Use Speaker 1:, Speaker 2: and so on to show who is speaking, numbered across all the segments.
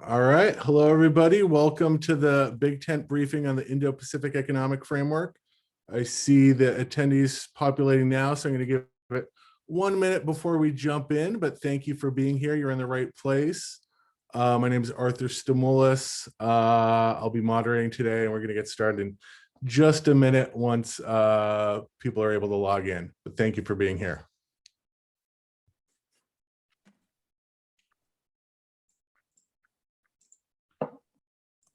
Speaker 1: All right. Hello, everybody. Welcome to the Big Tent briefing on the Indo-Pacific Economic Framework. I see the attendees populating now, so I'm going to give it 1 minute before we jump in, but thank you for being here. You're in the right place. My name is Arthur Stamoulis. I'll be moderating today, and we're going to get started in just a minute once people are able to log in. But thank you for being here.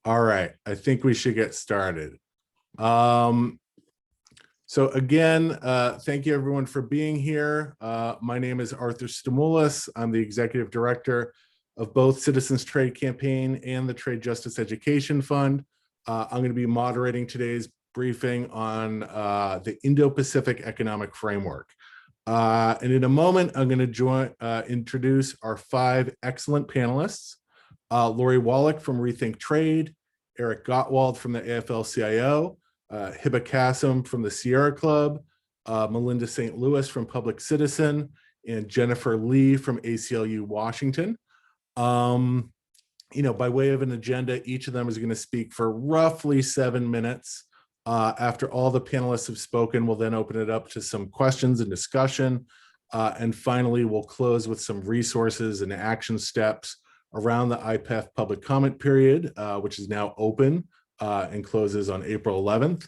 Speaker 1: All right, I think we should get started. So again, thank you everyone for being here. My name is Arthur Stamoulis. I'm the executive director of both Citizens Trade Campaign and the Trade Justice Education Fund. I'm going to be moderating today's briefing on the Indo-Pacific Economic Framework. And in a moment, I'm going to introduce our 5 excellent panelists. Lori Wallach from ReThink Trade, Eric Gottwald from the AFL-CIO, Hebah Kassem from the Sierra Club, Melinda St. Louis from Public Citizen, and Jennifer Lee from ACLU Washington. By way of an agenda, each of them is going to speak for roughly 7 minutes. After all the panelists have spoken, we'll then open it up to some questions and discussion. And finally, we'll close with some resources and action steps around the IPEF public comment period, which is now open and closes on April 11th.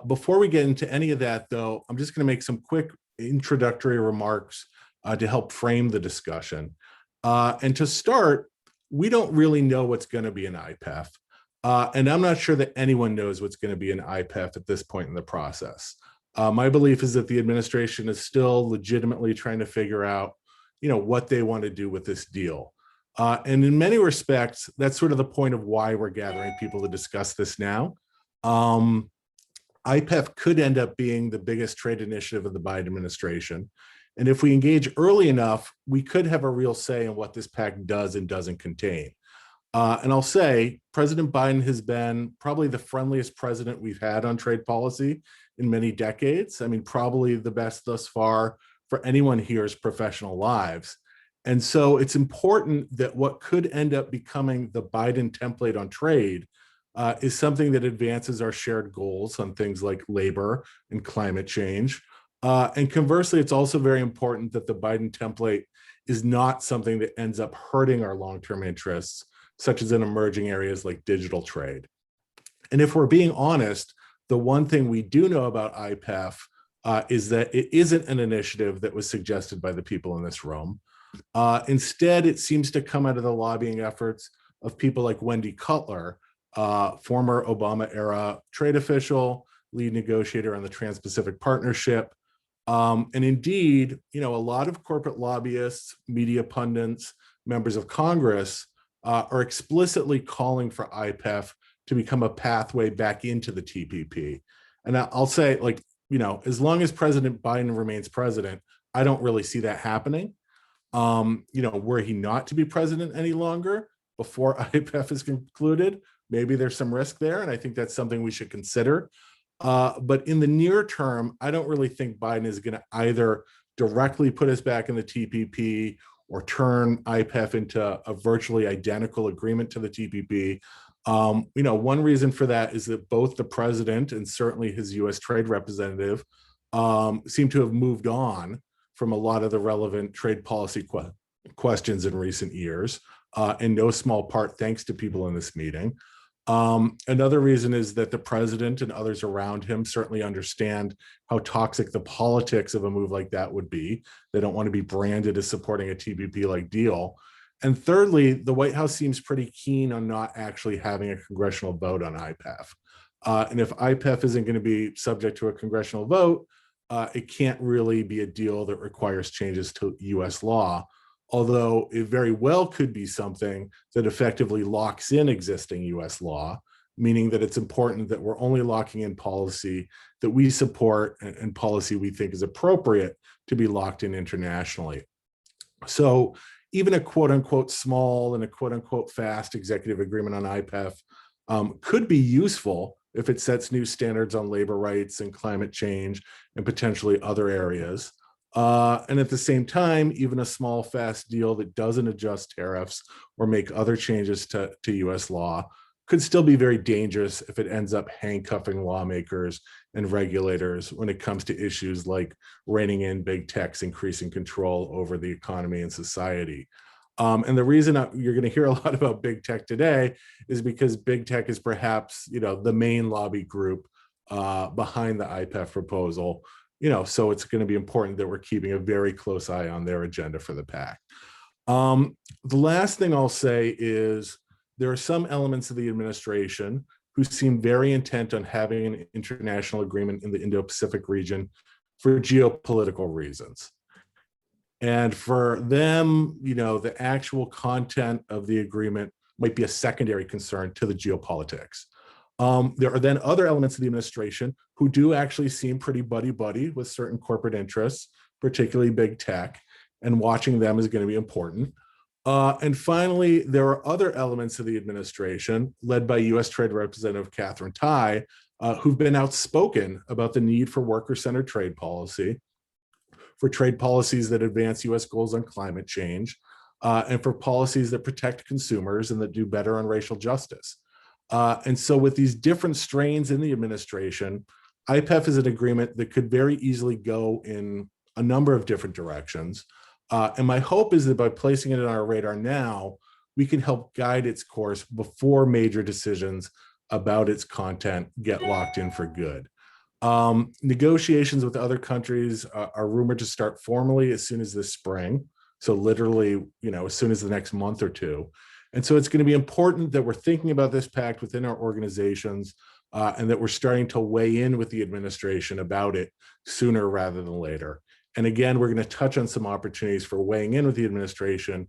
Speaker 1: Before we get into any of that, though, I'm just going to make some quick introductory remarks to help frame the discussion. And to start, we don't really know what's going to be an IPEF. And I'm not sure that anyone knows what's going to be an IPEF at this point in the process. My belief is that the administration is still legitimately trying to figure out, what they want to do with this deal. And in many respects, that's sort of the point of why we're gathering people to discuss this now. IPEF could end up being the biggest trade initiative of the Biden administration. And if we engage early enough, we could have a real say in what this pact does and doesn't contain. And I'll say, President Biden has been probably the friendliest president we've had on trade policy in many decades. I mean, probably the best thus far for anyone here's professional lives. And so it's important that what could end up becoming the Biden template on trade is something that advances our shared goals on things like labor and climate change. And conversely, it's also very important that the Biden template is not something that ends up hurting our long-term interests, such as in emerging areas like digital trade. And if we're being honest, the one thing we do know about IPEF is that it isn't an initiative that was suggested by the people in this room. Instead, it seems to come out of the lobbying efforts of people like Wendy Cutler, former Obama-era trade official, lead negotiator on the Trans-Pacific Partnership. And indeed, a lot of corporate lobbyists, media pundits, members of Congress are explicitly calling for IPEF to become a pathway back into the TPP. And I'll say, as long as President Biden remains president, I don't really see that happening. Were he not to be president any longer before IPEF is concluded, maybe there's some risk there, and I think that's something we should consider. But in the near term, I don't really think Biden is going to either directly put us back in the TPP or turn IPEF into a virtually identical agreement to the TPP. One reason for that is that both the president and certainly his U.S. trade representative seem to have moved on from a lot of the relevant trade policy questions in recent years, in no small part thanks to people in this meeting. Another reason is that the president and others around him certainly understand how toxic the politics of a move like that would be. They don't want to be branded as supporting a TPP-like deal. And thirdly, the White House seems pretty keen on not actually having a congressional vote on IPEF. And if IPEF isn't going to be subject to a congressional vote, it can't really be a deal that requires changes to U.S. law, although it very well could be something that effectively locks in existing U.S. law, meaning that it's important that we're only locking in policy that we support and policy we think is appropriate to be locked in internationally. So even a quote-unquote small and a quote-unquote fast executive agreement on IPEF could be useful if it sets new standards on labor rights and climate change and potentially other areas. And at the same time, even a small, fast deal that doesn't adjust tariffs or make other changes to US law could still be very dangerous if it ends up handcuffing lawmakers and regulators when it comes to issues like reining in big tech's increasing control over the economy and society. And the reason you're going to hear a lot about big tech today is because big tech is perhaps, the main lobby group behind the IPEF proposal. So it's going to be important that we're keeping a very close eye on their agenda for the pact. The last thing I'll say is there are some elements of the administration who seem very intent on having an international agreement in the Indo-Pacific region for geopolitical reasons. And for them, the actual content of the agreement might be a secondary concern to the geopolitics. There are then other elements of the administration who do actually seem pretty buddy-buddy with certain corporate interests, particularly big tech, and watching them is going to be important. And finally, there are other elements of the administration led by US Trade Representative Katherine Tai, who've been outspoken about the need for worker-centered trade policy, for trade policies that advance US goals on climate change, and for policies that protect consumers and that do better on racial justice. And so with these different strains in the administration, IPEF is an agreement that could very easily go in a number of different directions. And my hope is that by placing it on our radar now, we can help guide its course before major decisions about its content get locked in for good. Negotiations with other countries are rumored to start formally as soon as this spring. So literally, as soon as the next month or two. And so it's going to be important that we're thinking about this pact within our organizations and that we're starting to weigh in with the administration about it sooner rather than later. And again, we're going to touch on some opportunities for weighing in with the administration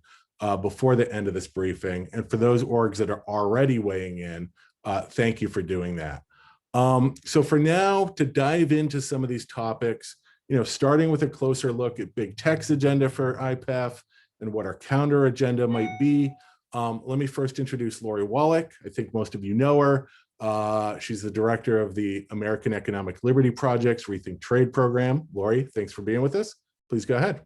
Speaker 1: before the end of this briefing. And for those orgs that are already weighing in, thank you for doing that. So for now, to dive into some of these topics, starting with a closer look at big tech's agenda for IPEF and what our counter agenda might be, let me first introduce Lori Wallach. I think most of you know her. She's the director of the American Economic Liberty Project's ReThink Trade program. Lori, thanks for being with us. Please go ahead.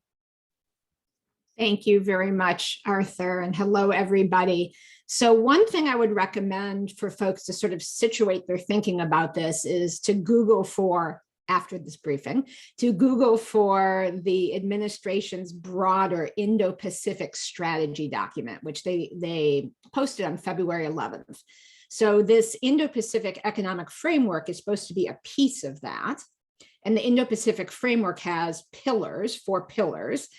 Speaker 2: Thank you very much, Arthur, and hello, everybody. So one thing I would recommend for folks to sort of situate their thinking about this is to Google for, after this briefing, to Google for the administration's broader Indo-Pacific strategy document, which they posted on February 11th. So this Indo-Pacific Economic Framework is supposed to be a piece of that. And the Indo-Pacific Framework has pillars, 4 pillars,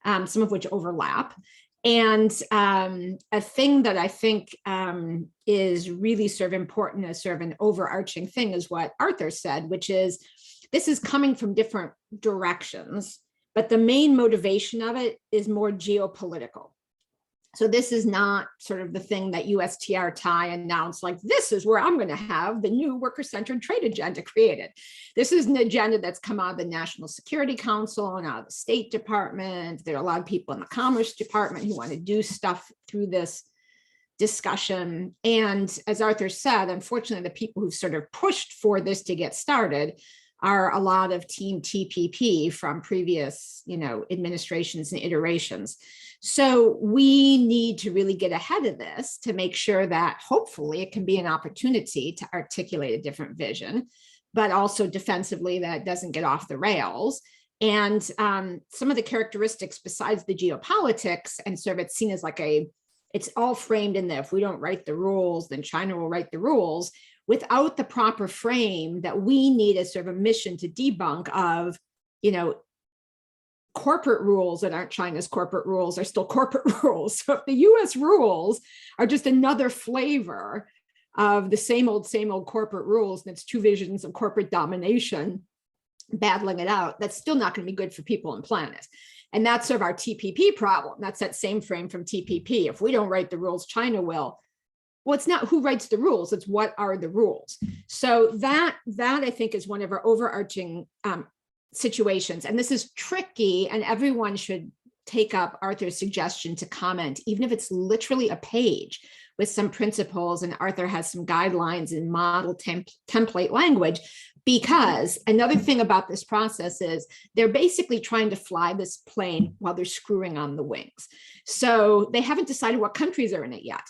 Speaker 2: some of which overlap. And a thing that I think is really sort of important as sort of an overarching thing is what Arthur said, which is this is coming from different directions, but the main motivation of it is more geopolitical. So this is not sort of the thing that USTR Tai announced, like, this is where I'm going to have the new worker-centered trade agenda created. This is an agenda that's come out of the National Security Council and out of the State Department. There are a lot of people in the Commerce Department who want to do stuff through this discussion. And as Arthur said, unfortunately, the people who've sort of pushed for this to get started are a lot of Team TPP from previous, administrations and iterations. So we need to really get ahead of this to make sure that hopefully it can be an opportunity to articulate a different vision, but also defensively that it doesn't get off the rails. And some of the characteristics besides the geopolitics and sort of it's seen as like it's all framed in that if we don't write the rules, then China will write the rules, without the proper frame that we need as sort of a mission to debunk of, corporate rules that aren't China's corporate rules are still corporate rules. So if the US rules are just another flavor of the same old corporate rules, and it's 2 visions of corporate domination, battling it out, that's still not going to be good for people and planet. And that's sort of our TPP problem. That's that same frame from TPP. If we don't write the rules, China will. Well, it's not who writes the rules, it's what are the rules. So that I think is one of our overarching situations. And this is tricky, and everyone should take up Arthur's suggestion to comment, even if it's literally a page, with some principles, and Arthur has some guidelines in model template language, because another thing about this process is they're basically trying to fly this plane while they're screwing on the wings. So they haven't decided what countries are in it yet.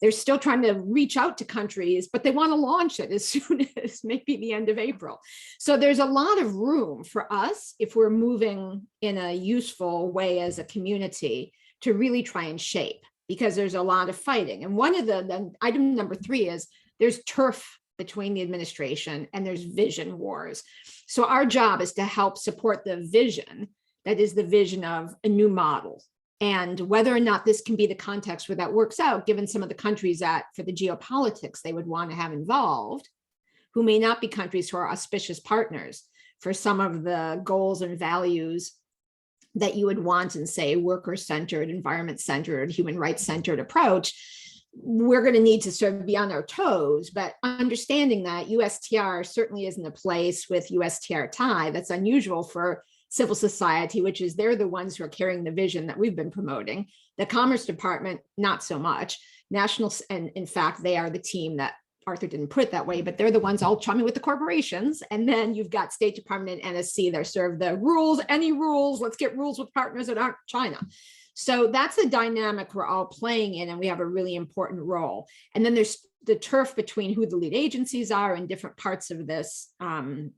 Speaker 2: They're still trying to reach out to countries, but they want to launch it as soon as maybe the end of April. So there's a lot of room for us, if we're moving in a useful way as a community, to really try and shape, because there's a lot of fighting. And one of the item number 3 is there's turf between the administration and there's vision wars. So our job is to help support the vision, that is the vision of a new model. And whether or not this can be the context where that works out, given some of the countries that for the geopolitics they would want to have involved, who may not be countries who are auspicious partners for some of the goals and values that you would want in, say, worker-centered, environment-centered, human rights-centered approach. We're going to need to sort of be on our toes, but understanding that USTR certainly isn't a place with USTR tie that's unusual for civil society, which is they're the ones who are carrying the vision that we've been promoting. The Commerce Department, not so much. National, and in fact, they are the team that Arthur didn't put it that way, but they're the ones all chumming with the corporations. And then you've got State Department and NSC, they're sort of the rules, any rules, let's get rules with partners that aren't China. So that's the dynamic we're all playing in, and we have a really important role. And then there's the turf between who the lead agencies are in different parts of this,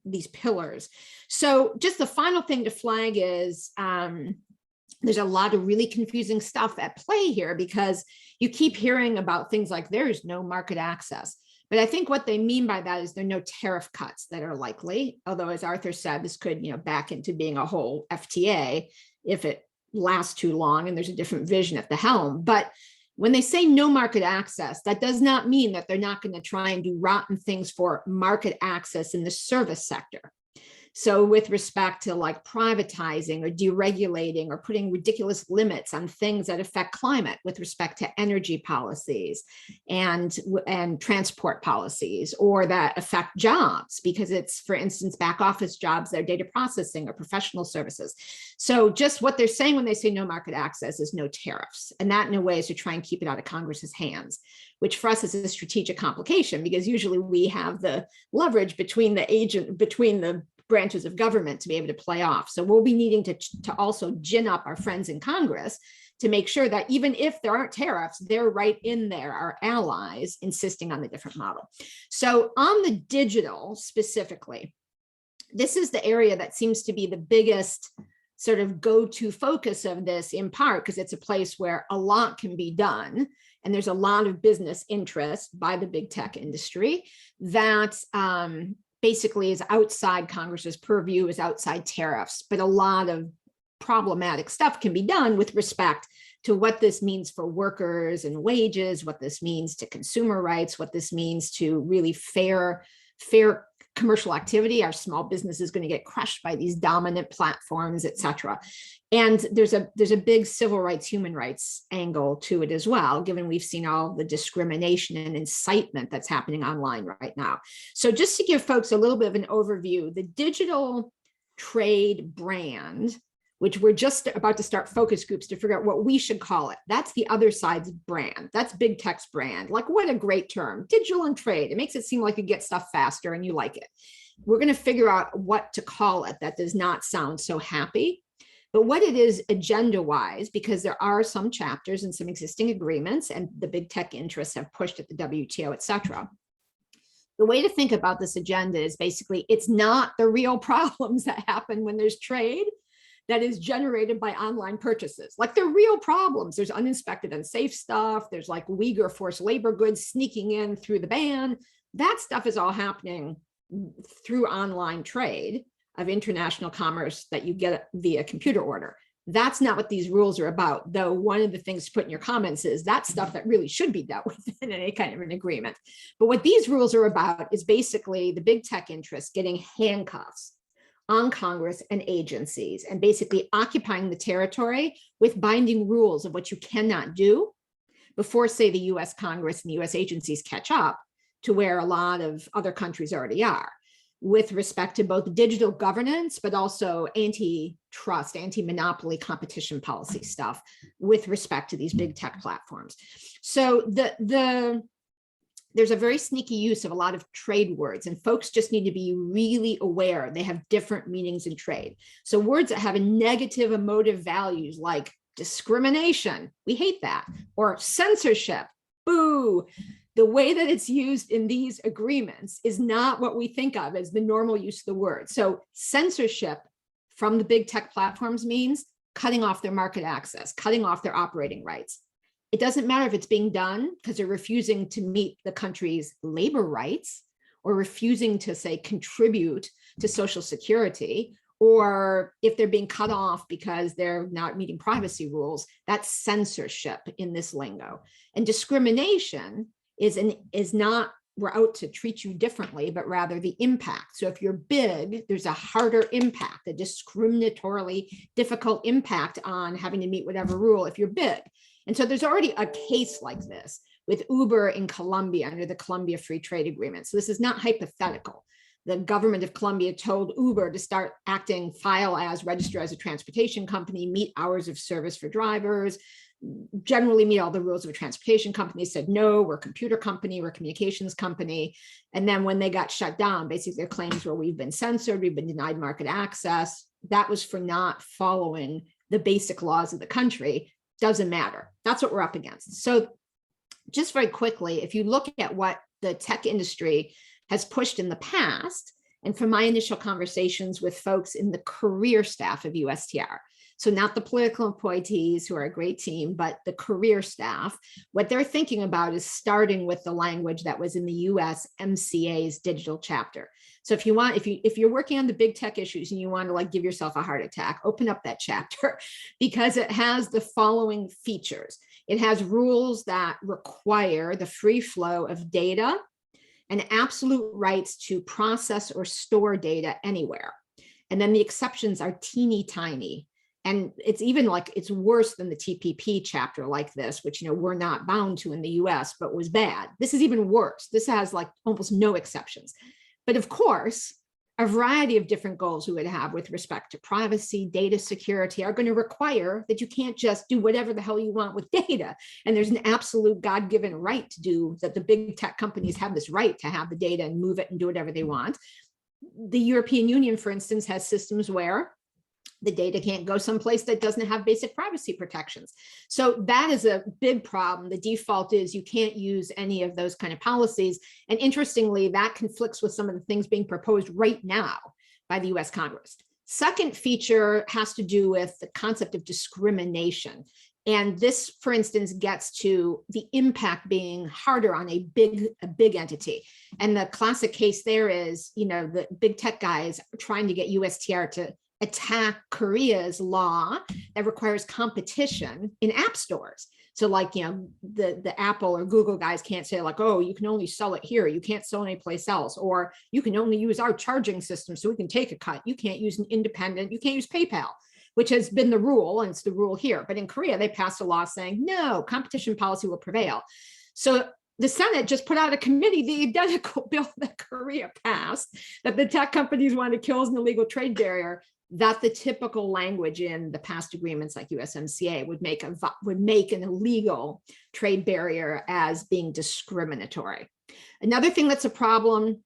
Speaker 2: these pillars. So just the final thing to flag is there's a lot of really confusing stuff at play here, because you keep hearing about things like there's no market access. But I think what they mean by that is there are no tariff cuts that are likely, although as Arthur said, this could, back into being a whole FTA if it lasts too long and there's a different vision at the helm. But when they say no market access, that does not mean that they're not going to try and do rotten things for market access in the service sector. So with respect to like privatizing or deregulating or putting ridiculous limits on things that affect climate with respect to energy policies and transport policies, or that affect jobs, because it's, for instance, back office jobs, their data processing or professional services. So just what they're saying when they say no market access is no tariffs. And that in a way is to try and keep it out of Congress's hands, which for us is a strategic complication, because usually we have the leverage between the branches of government to be able to play off. So we'll be needing to also gin up our friends in Congress to make sure that even if there aren't tariffs, they're right in there, our allies, insisting on the different model. So on the digital specifically, this is the area that seems to be the biggest sort of go-to focus of this, in part because it's a place where a lot can be done. And there's a lot of business interest by the big tech industry that basically is outside Congress's purview, is outside tariffs, but a lot of problematic stuff can be done with respect to what this means for workers and wages, what this means to consumer rights, what this means to really fair commercial activity. Our small business is going to get crushed by these dominant platforms, et cetera. And there's a big civil rights, human rights angle to it as well, given we've seen all the discrimination and incitement that's happening online right now. So just to give folks a little bit of an overview, the digital trade brand, which we're just about to start focus groups to figure out what we should call it. That's the other side's brand. That's big tech's brand. Like, what a great term, digital and trade. It makes it seem like you get stuff faster and you like it. We're going to figure out what to call it that does not sound so happy. But what it is agenda-wise, because there are some chapters and some existing agreements, and the big tech interests have pushed at the WTO, et cetera. The way to think about this agenda is basically, it's not the real problems that happen when there's trade that is generated by online purchases. Like, they're real problems. There's uninspected, unsafe stuff. There's like Uyghur forced labor goods sneaking in through the ban. That stuff is all happening through online trade of international commerce that you get via computer order. That's not what these rules are about, though one of the things to put in your comments is that stuff that really should be dealt with in any kind of an agreement. But what these rules are about is basically the big tech interests getting handcuffs on Congress and agencies and basically occupying the territory with binding rules of what you cannot do before, say, the US Congress and the US agencies catch up to where a lot of other countries already are. with respect to both digital governance, but also antitrust, anti-monopoly competition policy stuff with respect to these big tech platforms. So there's a very sneaky use of a lot of trade words, and folks just need to be really aware they have different meanings in trade. So words that have a negative emotive values like discrimination, we hate that, or censorship, boo. The way that it's used in these agreements is not what we think of as the normal use of the word. So censorship from the big tech platforms means cutting off their market access, cutting off their operating rights. It doesn't matter if it's being done because they're refusing to meet the country's labor rights or refusing to, say, contribute to Social Security, or if they're being cut off because they're not meeting privacy rules. That's censorship in this lingo. And discrimination is not we're out to treat you differently, but rather the impact. So if you're big, there's a harder impact, a discriminatorily difficult impact on having to meet whatever rule if you're big. And so there's already a case like this with Uber in Colombia under the Colombia Free Trade Agreement. So this is not hypothetical. The government of Colombia told Uber to start acting, register as a transportation company, meet hours of service for drivers, generally meet all the rules of a transportation company. Said, no, we're a computer company, we're a communications company. And then when they got shut down, basically their claims were, we've been censored, we've been denied market access. That was for not following the basic laws of the country. Doesn't matter. That's what we're up against. So just very quickly, if you look at what the tech industry has pushed in the past, and from my initial conversations with folks in the career staff of USTR, so not the political appointees who are a great team, but the career staff, what they're thinking about is starting with the language that was in the USMCA's digital chapter. So if you want, if you're working on the big tech issues and you want to like give yourself a heart attack, open up that chapter because it has the following features. It has rules that require the free flow of data and absolute rights to process or store data anywhere. And then the exceptions are teeny tiny. And it's even like, it's worse than the TPP chapter like this, which, we're not bound to in the US, but was bad. This is even worse. This has like almost no exceptions. But of course, a variety of different goals we would have with respect to privacy, data security are going to require that you can't just do whatever the hell you want with data. And there's an absolute God-given right to do that. The big tech companies have this right to have the data and move it and do whatever they want. The European Union, for instance, has systems where the data can't go someplace that doesn't have basic privacy protections. So that is a big problem. The default is you can't use any of those kind of policies. And interestingly, that conflicts with some of the things being proposed right now by the US Congress. Second feature has to do with the concept of discrimination. And this, for instance, gets to the impact being harder on a big entity. And the classic case there is, the big tech guys trying to get USTR to attack Korea's law that requires competition in app stores. So like, the Apple or Google guys can't say like, oh, you can only sell it here. You can't sell anyplace else. Or you can only use our charging system so we can take a cut. You can't use an independent, you can't use PayPal, which has been the rule, and it's the rule here. But in Korea, they passed a law saying, no, competition policy will prevail. So the Senate just put out a committee, the identical bill that Korea passed, that the tech companies want to kill as an illegal trade barrier, that the typical language in the past agreements like USMCA would make an illegal trade barrier as being discriminatory. Another thing that's a problem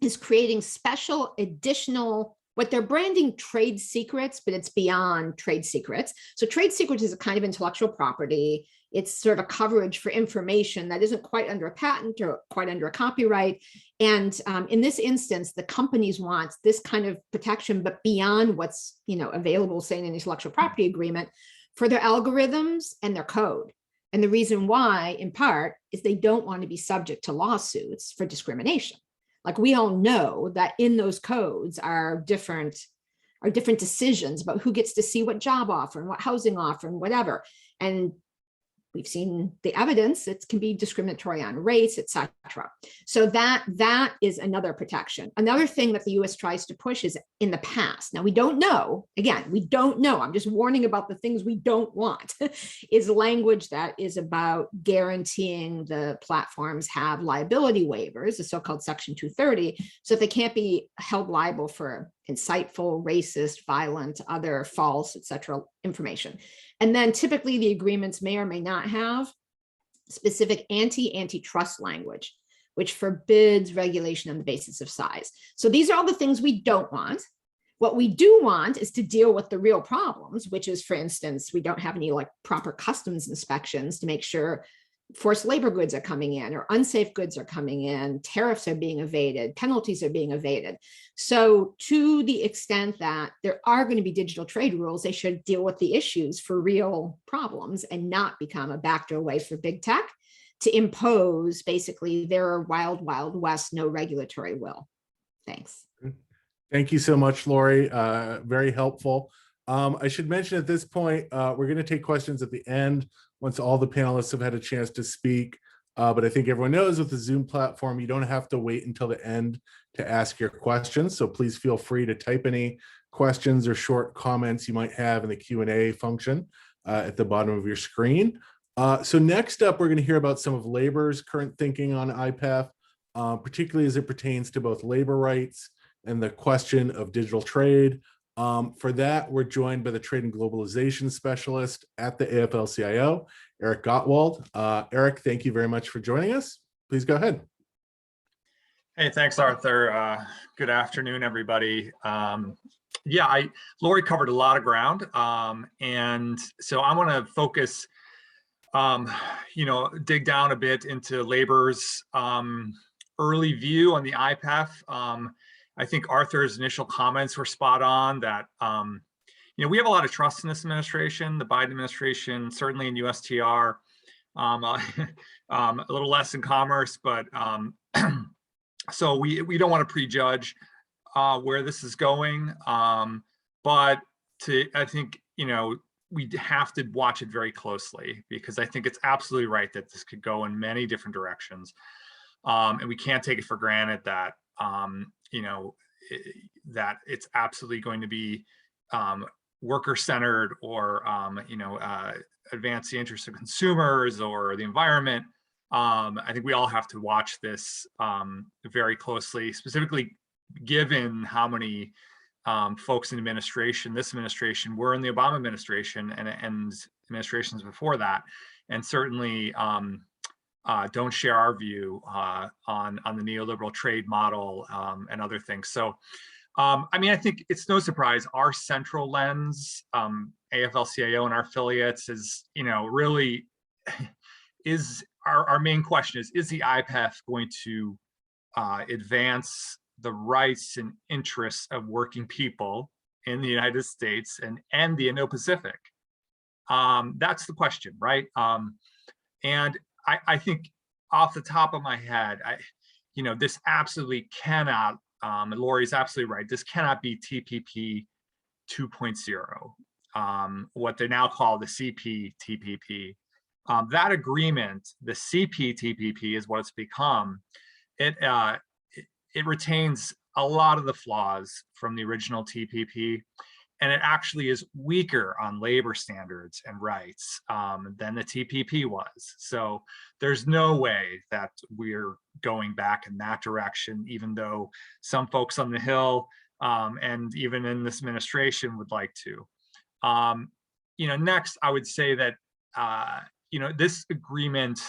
Speaker 2: is creating special additional, what they're branding trade secrets, but it's beyond trade secrets. So trade secrets is a kind of intellectual property. It's sort of coverage for information that isn't quite under a patent or quite under a copyright. And in this instance, the companies want this kind of protection, but beyond what's available, say, in an intellectual property agreement for their algorithms and their code. And the reason why, in part, is they don't want to be subject to lawsuits for discrimination. Like we all know that in those codes are different decisions about who gets to see what job offer and what housing offer and whatever. And we've seen the evidence, it can be discriminatory on race, et cetera. So that is another protection. Another thing that the US tries to push is in the past. Now, we don't know, again, we don't know. I'm just warning about the things we don't want, is language that is about guaranteeing the platforms have liability waivers, the so-called Section 230, so that they can't be held liable for insightful, racist, violent, other false, etc. information. And then typically the agreements may or may not have specific antitrust language, which forbids regulation on the basis of size. So these are all the things we don't want. What we do want is to deal with the real problems, which is, for instance, we don't have any like proper customs inspections to make sure forced labor goods are coming in or unsafe goods are coming in, tariffs are being evaded, penalties are being evaded. So to the extent that there are going to be digital trade rules, they should deal with the issues for real problems and not become a backdoor way for big tech to impose basically their wild, wild west, no regulatory will. Thanks.
Speaker 1: Thank you so much, Lori. Very helpful. I should mention at this point, we're going to take questions at the end once all the panelists have had a chance to speak. But I think everyone knows with the Zoom platform, you don't have to wait until the end to ask your questions. So please feel free to type any questions or short comments you might have in the Q&A function at the bottom of your screen. So next up, we're going to hear about some of labor's current thinking on IPEF, particularly as it pertains to both labor rights and the question of digital trade. For that, we're joined by the Trade and Globalization Specialist at the AFL-CIO, Eric Gottwald. Eric, thank you very much for joining us. Please go ahead.
Speaker 3: Hey, thanks, Arthur. Good afternoon, everybody. Yeah, Lori covered a lot of ground, and so I want to focus, dig down a bit into labor's early view on the IPEF. I think Arthur's initial comments were spot on that, we have a lot of trust in this administration, the Biden administration, certainly in USTR, a little less in commerce, but so we don't want to prejudge where this is going. But I think, we have to watch it very closely because I think it's absolutely right that this could go in many different directions. And we can't take it for granted that, that it's absolutely going to be worker-centered or, advance the interests of consumers or the environment. I think we all have to watch this very closely, specifically given how many folks in this administration were in the Obama administration and administrations before that, and certainly don't share our view on the neoliberal trade model and other things. So, I think it's no surprise our central lens, AFL-CIO and our affiliates, is really is our main question is the IPEF going to advance the rights and interests of working people in the United States and the Indo-Pacific? That's the question, right? And I think off the top of my head, this absolutely cannot, and Lori's absolutely right, this cannot be TPP 2.0, what they now call the CPTPP. That agreement, the CPTPP is what it's become. It retains a lot of the flaws from the original TPP, and it actually is weaker on labor standards and rights than the TPP was. So there's no way that we're going back in that direction, even though some folks on the Hill and even in this administration would like to. Next, I would say that, this agreement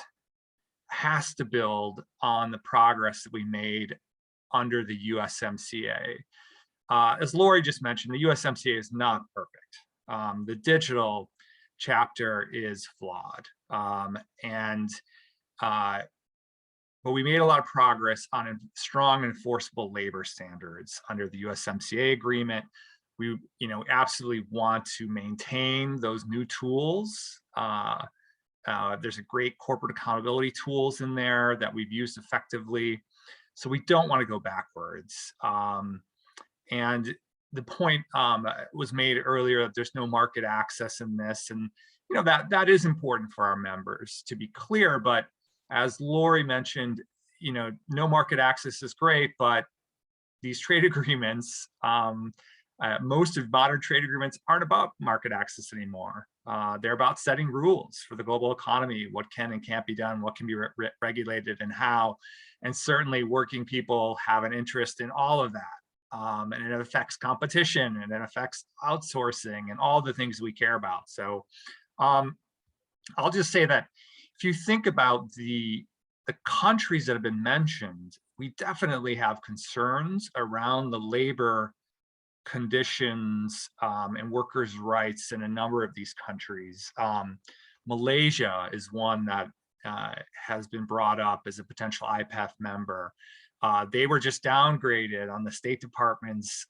Speaker 3: has to build on the progress that we made under the USMCA. As Lori just mentioned, the USMCA is not perfect. The digital chapter is flawed. But we made a lot of progress on strong enforceable labor standards under the USMCA agreement. We absolutely want to maintain those new tools. There's a great corporate accountability tools in there that we've used effectively. So we don't want to go backwards. And the point was made earlier that there's no market access in this. And that is important for our members to be clear. But as Lori mentioned, no market access is great, but these trade agreements, most of modern trade agreements aren't about market access anymore. They're about setting rules for the global economy, what can and can't be done, what can be regulated and how. And certainly working people have an interest in all of that. And it affects competition, and it affects outsourcing and all the things we care about. So I'll just say that if you think about the countries that have been mentioned, we definitely have concerns around the labor conditions and workers' rights in a number of these countries. Malaysia is one that has been brought up as a potential IPEF member. They were just downgraded on the State Department's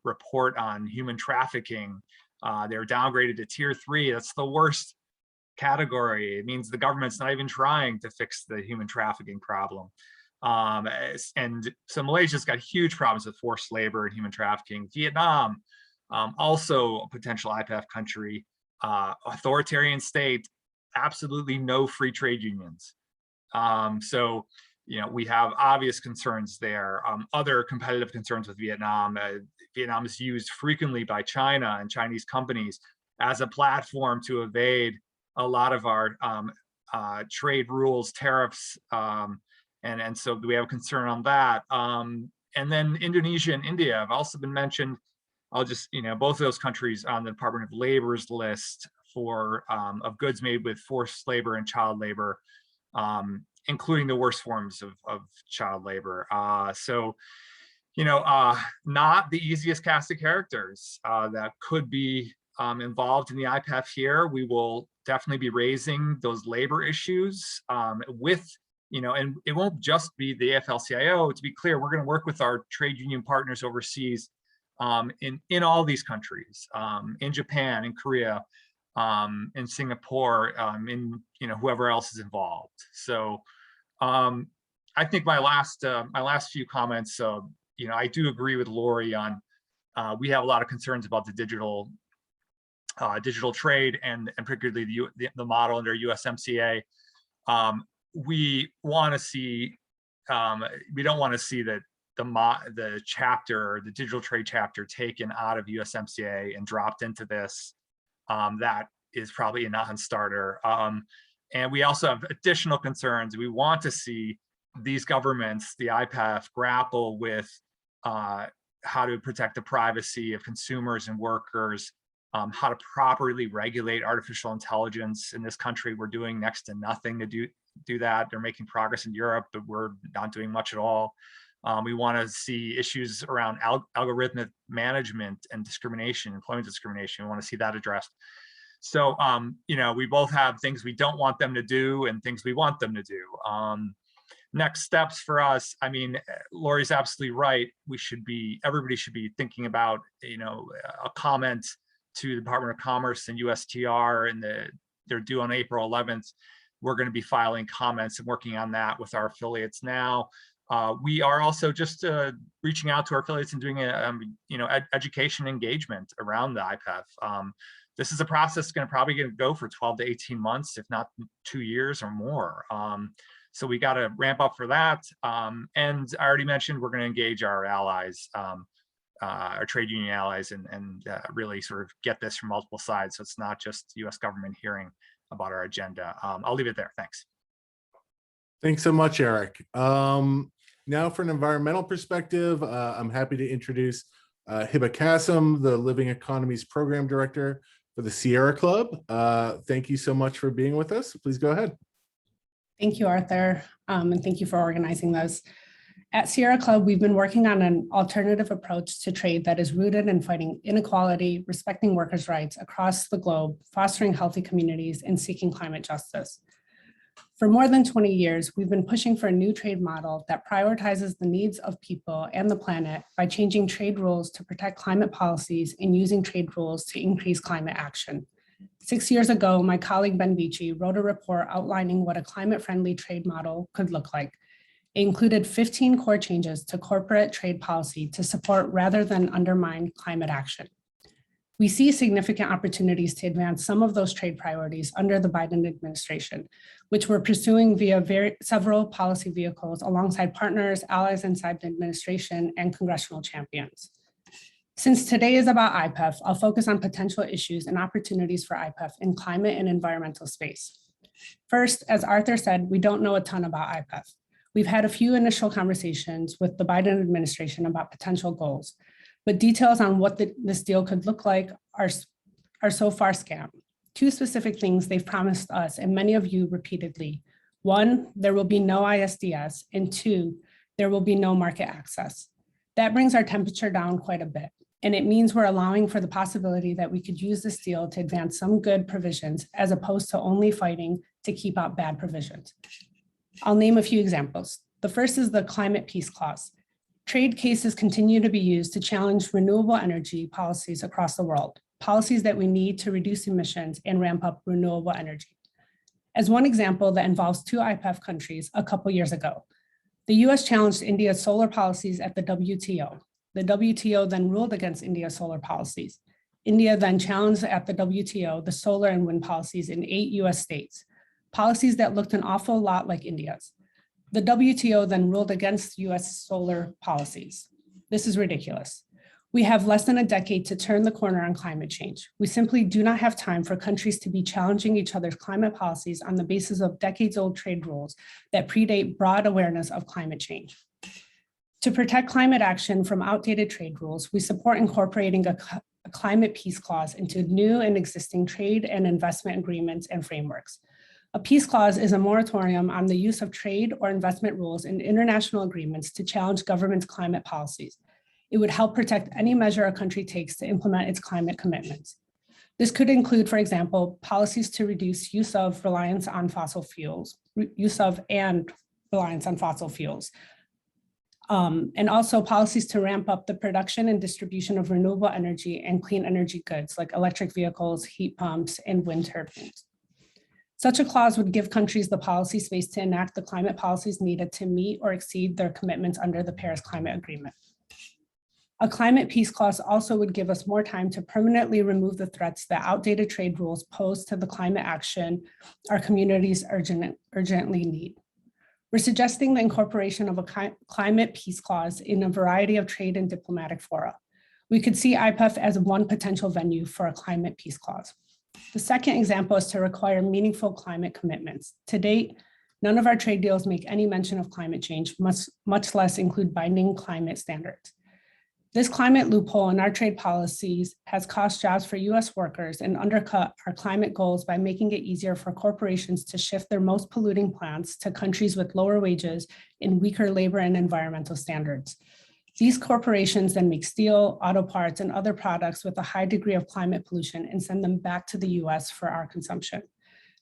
Speaker 3: report on human trafficking. They were downgraded to tier 3. That's the worst category. It means the government's not even trying to fix the human trafficking problem. And so Malaysia's got huge problems with forced labor and human trafficking. Vietnam, also a potential IPEF country, authoritarian state, absolutely no free trade unions. So, we have obvious concerns there. Other competitive concerns with Vietnam. Vietnam is used frequently by China and Chinese companies as a platform to evade a lot of our trade rules, tariffs, and so we have a concern on that. And then Indonesia and India have also been mentioned. I'll just, both of those countries on the Department of Labor's list for of goods made with forced labor and child labor, including the worst forms of child labor. So, not the easiest cast of characters that could be involved in the IPEF here. We will definitely be raising those labor issues with, and it won't just be the AFL-CIO. To be clear, we're going to work with our trade union partners overseas in all these countries, in Japan, in Korea, in Singapore, in whoever else is involved. So I think my last few comments. I do agree with Lori on we have a lot of concerns about the digital trade and particularly the model under USMCA. We want to see, we don't want to see that the chapter, the digital trade chapter, taken out of USMCA and dropped into this. That is probably a non-starter. And we also have additional concerns. We want to see these governments, the IPEF, grapple with how to protect the privacy of consumers and workers, how to properly regulate artificial intelligence. In this country, we're doing next to nothing to do that. They're making progress in Europe, but we're not doing much at all. We want to see issues around algorithmic management and discrimination, employment discrimination. We want to see that addressed. So, we both have things we don't want them to do and things we want them to do. Next steps for us, Lori's absolutely right. Everybody should be thinking about, a comment to the Department of Commerce and USTR, and they're due on April 11th. We're going to be filing comments and working on that with our affiliates now. We are also just reaching out to our affiliates and doing education engagement around the IPEF. This is a process going to probably go for 12 to 18 months, if not 2 years or more. So we got to ramp up for that. And I already mentioned we're going to engage our allies, our trade union allies, and really sort of get this from multiple sides. So it's not just U.S. government hearing about our agenda. I'll leave it there. Thanks.
Speaker 1: Thanks so much, Eric. Now for an environmental perspective, I'm happy to introduce Hebah Kassem, the Living Economies Program Director for the Sierra Club. Thank you so much for being with us. Please go ahead.
Speaker 4: Thank you, Arthur, and thank you for organizing this. At Sierra Club, we've been working on an alternative approach to trade that is rooted in fighting inequality, respecting workers' rights across the globe, fostering healthy communities, and seeking climate justice. For more than 20 years, we've been pushing for a new trade model that prioritizes the needs of people and the planet by changing trade rules to protect climate policies and using trade rules to increase climate action. 6 years ago, my colleague Ben Beachy wrote a report outlining what a climate-friendly trade model could look like. It included 15 core changes to corporate trade policy to support rather than undermine climate action. We see significant opportunities to advance some of those trade priorities under the Biden administration, which we're pursuing via several policy vehicles alongside partners, allies inside the administration, and congressional champions. Since today is about IPEF, I'll focus on potential issues and opportunities for IPEF in climate and environmental space. First, as Arthur said, we don't know a ton about IPEF. We've had a few initial conversations with the Biden administration about potential goals, but details on what this deal could look like are so far scant. Two specific things they've promised us and many of you repeatedly. One, there will be no ISDS, and two, there will be no market access. That brings our temperature down quite a bit, and it means we're allowing for the possibility that we could use this deal to advance some good provisions as opposed to only fighting to keep out bad provisions. I'll name a few examples. The first is the climate peace clause. Trade cases continue to be used to challenge renewable energy policies across the world, policies that we need to reduce emissions and ramp up renewable energy. As one example that involves two IPEF countries a couple years ago, the US challenged India's solar policies at the WTO. The WTO then ruled against India's solar policies. India then challenged at the WTO the solar and wind policies in 8 US states, policies that looked an awful lot like India's. The WTO then ruled against US solar policies. This is ridiculous. We have less than a decade to turn the corner on climate change. We simply do not have time for countries to be challenging each other's climate policies on the basis of decades-old trade rules that predate broad awareness of climate change. To protect climate action from outdated trade rules, we support incorporating a climate peace clause into new and existing trade and investment agreements and frameworks. A peace clause is a moratorium on the use of trade or investment rules in international agreements to challenge governments' climate policies. It would help protect any measure a country takes to implement its climate commitments. This could include, for example, policies to reduce use of reliance on fossil fuels, and also policies to ramp up the production and distribution of renewable energy and clean energy goods like electric vehicles, heat pumps, and wind turbines. Such a clause would give countries the policy space to enact the climate policies needed to meet or exceed their commitments under the Paris Climate Agreement. A climate peace clause also would give us more time to permanently remove the threats that outdated trade rules pose to the climate action our communities urgently need. We're suggesting the incorporation of a climate peace clause in a variety of trade and diplomatic fora. We could see IPEF as one potential venue for a climate peace clause. The second example is to require meaningful climate commitments. To date, none of our trade deals make any mention of climate change, much less include binding climate standards. This climate loophole in our trade policies has cost jobs for US workers and undercut our climate goals by making it easier for corporations to shift their most polluting plants to countries with lower wages and weaker labor and environmental standards. These corporations then make steel, auto parts, and other products with a high degree of climate pollution and send them back to the US for our consumption.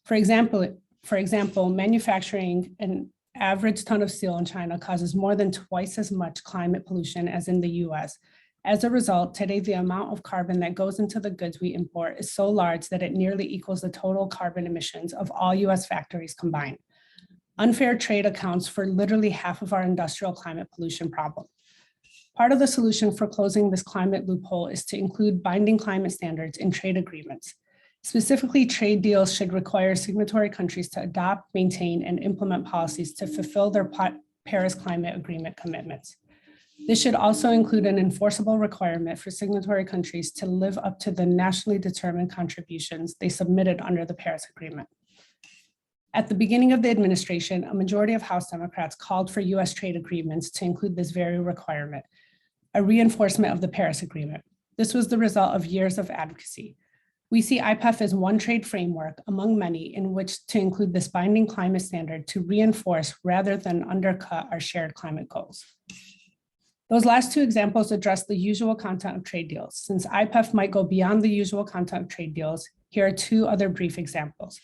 Speaker 4: For example, manufacturing an average ton of steel in China causes more than twice as much climate pollution as in the US. As a result, today the amount of carbon that goes into the goods we import is so large that it nearly equals the total carbon emissions of all US factories combined. Unfair trade accounts for literally half of our industrial climate pollution problem. Part of the solution for closing this climate loophole is to include binding climate standards in trade agreements. Specifically, trade deals should require signatory countries to adopt, maintain, and implement policies to fulfill their Paris Climate Agreement commitments. This should also include an enforceable requirement for signatory countries to live up to the nationally determined contributions they submitted under the Paris Agreement. At the beginning of the administration, a majority of House Democrats called for US trade agreements to include this very requirement, a reinforcement of the Paris Agreement. This was the result of years of advocacy. We see IPEF as one trade framework among many in which to include this binding climate standard to reinforce rather than undercut our shared climate goals. Those last two examples address the usual content of trade deals. Since IPEF might go beyond the usual content of trade deals, here are two other brief examples.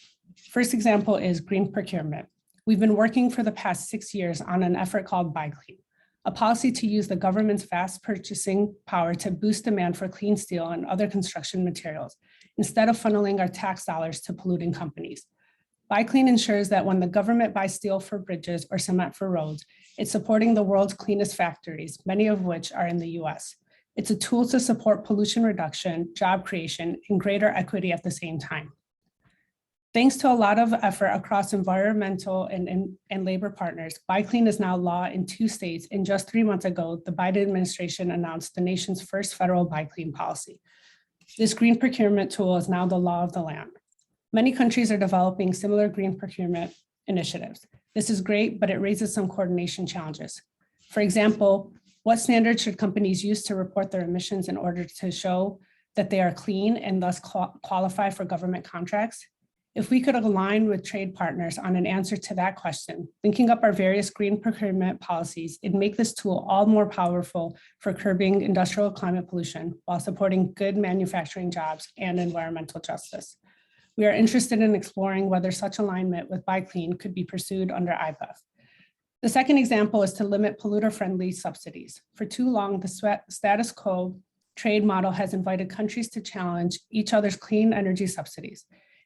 Speaker 4: First example is green procurement. We've been working for the past 6 years on an effort called Buy Clean, a policy to use the government's vast purchasing power to boost demand for clean steel and other construction materials, instead of funneling our tax dollars to polluting companies. Buy Clean ensures that when the government buys steel for bridges or cement for roads, it's supporting the world's cleanest factories, many of which are in the US. It's a tool to support pollution reduction, job creation, and greater equity at the same time. Thanks to a lot of effort across environmental and labor partners, Buy Clean is now law in 2 states, and just 3 months ago, the Biden administration announced the nation's first federal Buy Clean policy. This green procurement tool is now the law of the land. Many countries are developing similar green procurement initiatives. This is great, but it raises some coordination challenges. For example, what standards should companies use to report their emissions in order to show that they are clean and thus qualify for government contracts? If we could align with trade partners on an answer to that question, linking up our various green procurement policies, it'd make this tool all more powerful for curbing industrial climate pollution while supporting good manufacturing jobs and environmental justice. We are interested in exploring whether such alignment with Buy Clean could be pursued under IPEF. The second example is to limit polluter-friendly subsidies. For too long, the status quo trade model has invited countries to challenge each other's clean energy subsidies.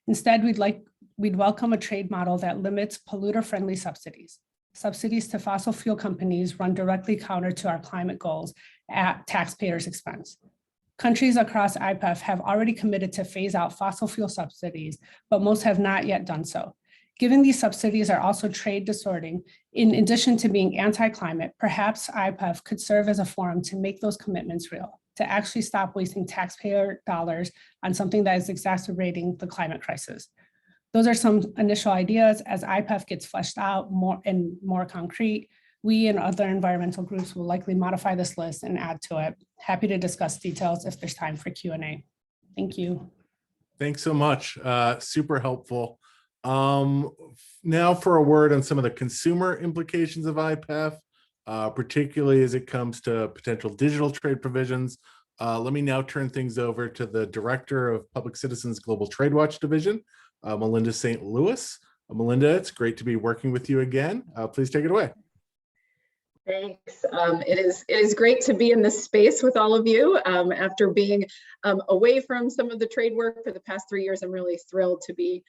Speaker 4: Instead, we'd welcome a trade model that limits polluter-friendly subsidies. Subsidies to fossil fuel companies run directly counter to our climate goals at taxpayers' expense. Countries across IPEF have already committed to phase out fossil fuel subsidies, but most have not yet done so. Given these subsidies are also trade distorting, in addition to being anti-climate, perhaps IPEF could serve as a forum to make those commitments real, to actually stop wasting taxpayer dollars on something that is exacerbating the climate crisis. Those are some initial ideas. As IPEF gets fleshed out more concrete, we and other environmental groups will likely modify this list and add to it. Happy to discuss details if there's time for Q&A. Thank you.
Speaker 1: Thanks so much. Super helpful. Now for a word on some of the consumer implications of IPEF, particularly as it comes to potential digital trade provisions. Let me now turn things over to the Director of Public Citizens Global Trade Watch Division, Melinda St. Louis. Melinda, it's great to be working with you again. Please take it away.
Speaker 5: Thanks. It is great to be in this space with all of you. After being away from some of the trade work for the past 3 years, I'm really thrilled to be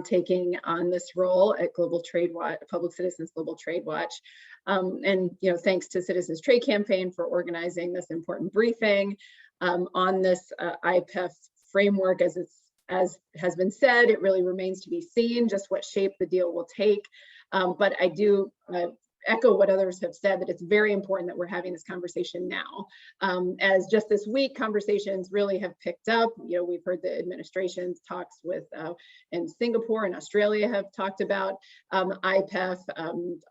Speaker 5: taking on this role at Global Trade Watch, Public Citizens Global Trade Watch. And thanks to Citizens Trade Campaign for organizing this important briefing on this IPEF framework. As has been said, it really remains to be seen just what shape the deal will take. But I do echo what others have said, that it's very important that we're having this conversation now. As just this week, conversations really have picked up. We've heard the administration's talks with in Singapore and Australia have talked about IPEF.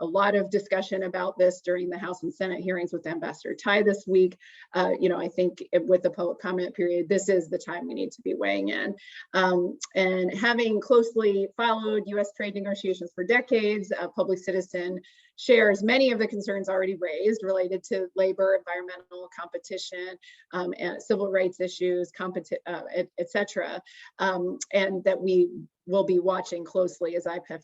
Speaker 5: A lot of discussion about this during the House and Senate hearings with Ambassador Tai this week. I think with the public comment period, this is the time we need to be weighing in. And having closely followed U.S. trade negotiations for decades, Public Citizen shares many of the concerns already raised related to labor, environmental, competition, and civil rights issues, et cetera, and that we will be watching closely as IPEF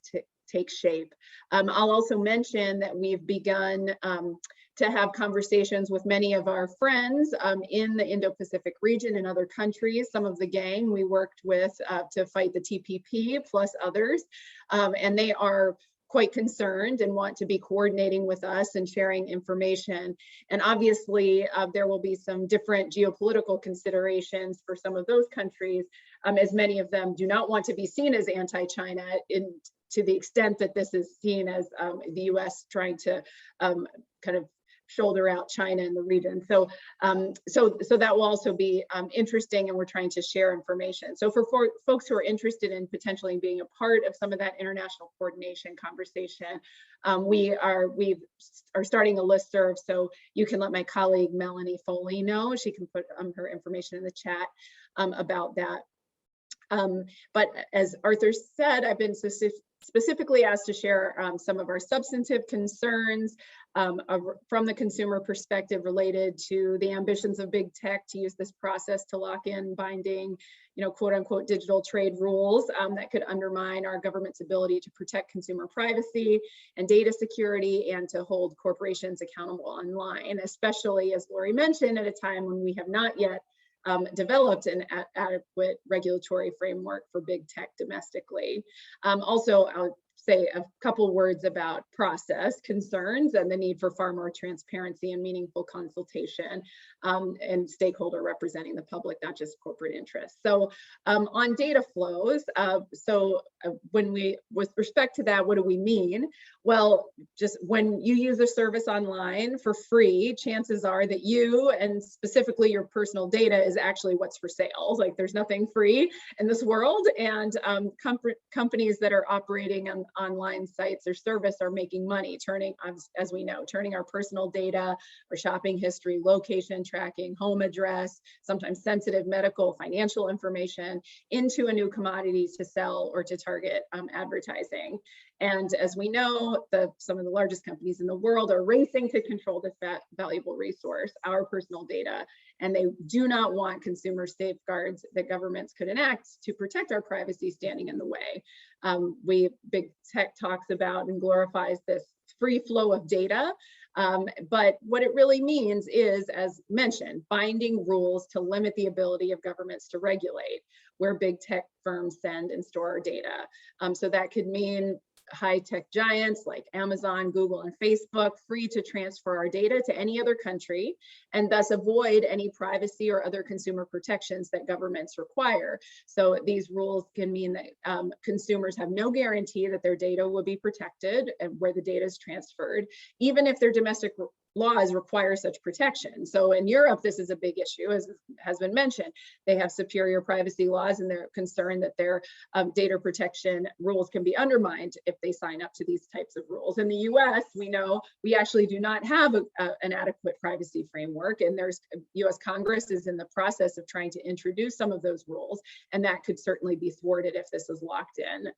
Speaker 5: takes shape. I'll also mention that we've begun to have conversations with many of our friends in the Indo-Pacific region and other countries. Some of the gang we worked with to fight the TPP, plus others, and they are quite concerned and want to be coordinating with us and sharing information. And obviously, there will be some different geopolitical considerations for some of those countries, as many of them do not want to be seen as anti-China to the extent that this is seen as the US trying to kind of shoulder out China in the region. So that will also be interesting, and we're trying to share information. So for folks who are interested in potentially being a part of some of that international coordination conversation, we are starting a listserv, so you can let my colleague Melanie Foley know. She can put her information in the chat about that. But as Arthur said, I've been specifically asked to share some of our substantive concerns from the consumer perspective related to the ambitions of big tech to use this process to lock in binding, quote unquote, digital trade rules that could undermine our government's ability to protect consumer privacy and data security and to hold corporations accountable online, especially, as Lori mentioned, at a time when we have not yet developed an adequate regulatory framework for big tech domestically. Also, I'll say a couple words about process concerns and the need for far more transparency and meaningful consultation and stakeholder representing the public, not just corporate interests. So on data flows, with respect to that, what do we mean? Well, just when you use a service online for free, chances are that you, and specifically your personal data, is actually what's for sale. Like, there's nothing free in this world, and companies that are operating on online sites or service are making money, turning, as we know, turning our personal data, our shopping history, location tracking, home address, sometimes sensitive medical, financial information into a new commodity to sell or to target advertising. And as we know, some of the largest companies in the world are racing to control this valuable resource, our personal data, and they do not want consumer safeguards that governments could enact to protect our privacy standing in the way. Big tech talks about and glorifies this free flow of data, but what it really means is, as mentioned, binding rules to limit the ability of governments to regulate where big tech firms send and store our data. So that could mean high-tech giants like Amazon, Google, and Facebook free to transfer our data to any other country and thus avoid any privacy or other consumer protections that governments require. So these rules can mean that consumers have no guarantee that their data will be protected and where the data is transferred, even if their domestic laws require such protection. So in Europe, this is a big issue, as has been mentioned. They have superior privacy laws, and they're concerned that their data protection rules can be undermined if they sign up to these types of rules. In the US, we know we actually do not have an adequate privacy framework, and US Congress is in the process of trying to introduce some of those rules, and that could certainly be thwarted if this is locked in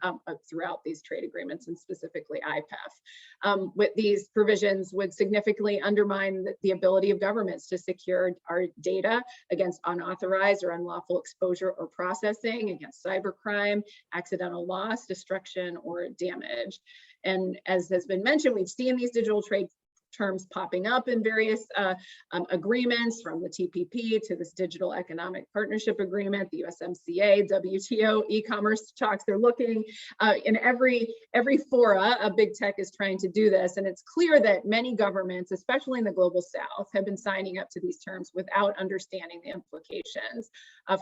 Speaker 5: throughout these trade agreements, and specifically IPEF. With these provisions would significantly undermine the ability of governments to secure our data against unauthorized or unlawful exposure or processing, against cybercrime, accidental loss, destruction, or damage. And as has been mentioned, we've seen these digital trade terms popping up in various agreements, from the TPP to this Digital Economic Partnership Agreement, the USMCA, WTO, e-commerce talks. They're looking in every fora of big tech is trying to do this. And it's clear that many governments, especially in the global South, have been signing up to these terms without understanding the implications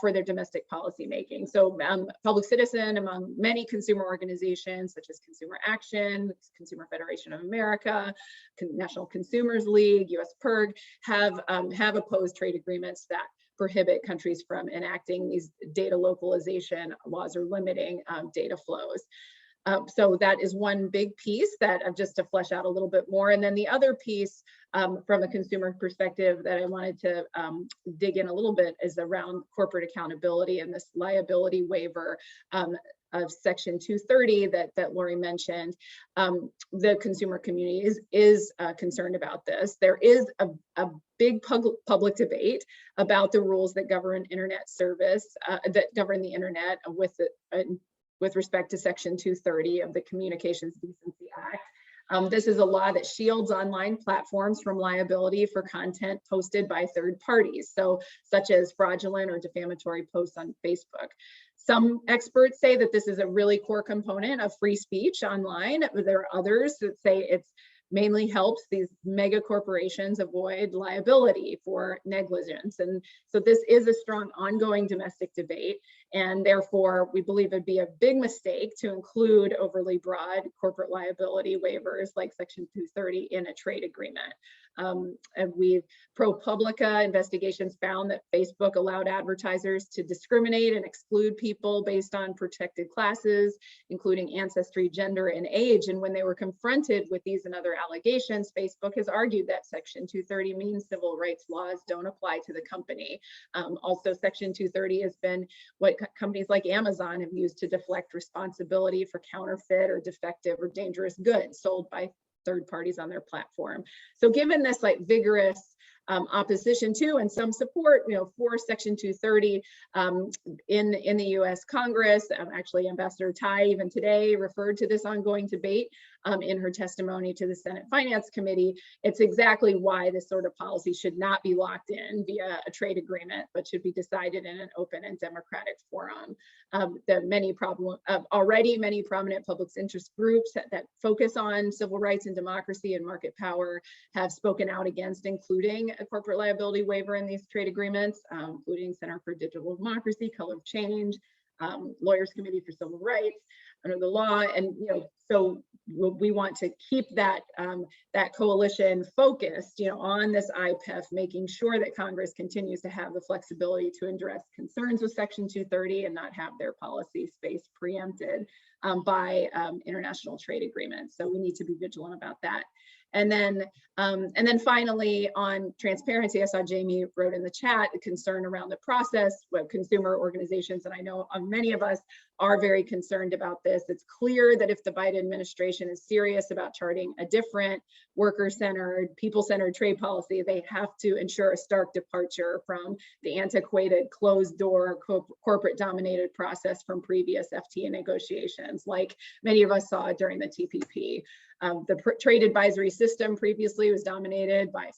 Speaker 5: for their domestic policy making. So Public Citizen, among many consumer organizations such as Consumer Action, Consumer Federation of America, National Consumers League, US PIRG, have opposed trade agreements that prohibit countries from enacting these data localization laws or limiting data flows. So that is one big piece that just to flesh out a little bit more. And then the other piece from a consumer perspective that I wanted to dig in a little bit is around corporate accountability and this liability waiver of Section 230 that Lori mentioned. The consumer community is concerned about this. There is a big public debate about the rules that govern internet service, that govern the internet with respect to Section 230 of the Communications Decency Act. This is a law that shields online platforms from liability for content posted by third parties, so such as fraudulent or defamatory posts on Facebook. Some experts say that this is a really core component of free speech online. There are others that say it's mainly helps these mega corporations avoid liability for negligence. And so this is a strong ongoing domestic debate. And therefore, we believe it'd be a big mistake to include overly broad corporate liability waivers like Section 230 in a trade agreement. And ProPublica investigations found that Facebook allowed advertisers to discriminate and exclude people based on protected classes, including ancestry, gender, and age. And when they were confronted with these and other allegations, Facebook has argued that Section 230 means civil rights laws don't apply to the company. Also, Section 230 has been what companies like Amazon have used to deflect responsibility for counterfeit or defective or dangerous goods sold by third parties on their platform. So given this vigorous opposition to and some support, for Section 230 in the U.S. Congress. Actually, Ambassador Tai even today referred to this ongoing debate in her testimony to the Senate Finance Committee. It's exactly why this sort of policy should not be locked in via a trade agreement, but should be decided in an open and democratic forum. Already many prominent public interest groups that focus on civil rights and democracy and market power have spoken out against including a corporate liability waiver in these trade agreements, including Center for Digital Democracy, Color of Change, Lawyers Committee for Civil Rights under the law. And so we want to keep that that coalition focused on this IPEF, making sure that Congress continues to have the flexibility to address concerns with Section 230 and not have their policy space preempted by international trade agreements. So we need to be vigilant about that. And then finally, on transparency, I saw Jamie wrote in the chat a concern around the process with consumer organizations, and I know many of us are very concerned about this. It's clear that if the Biden administration is serious about charting a different worker-centered, people-centered trade policy, they have to ensure a stark departure from the antiquated, closed-door, corporate-dominated process from previous FTA negotiations, like many of us saw during the TPP. The trade advisory system previously was dominated by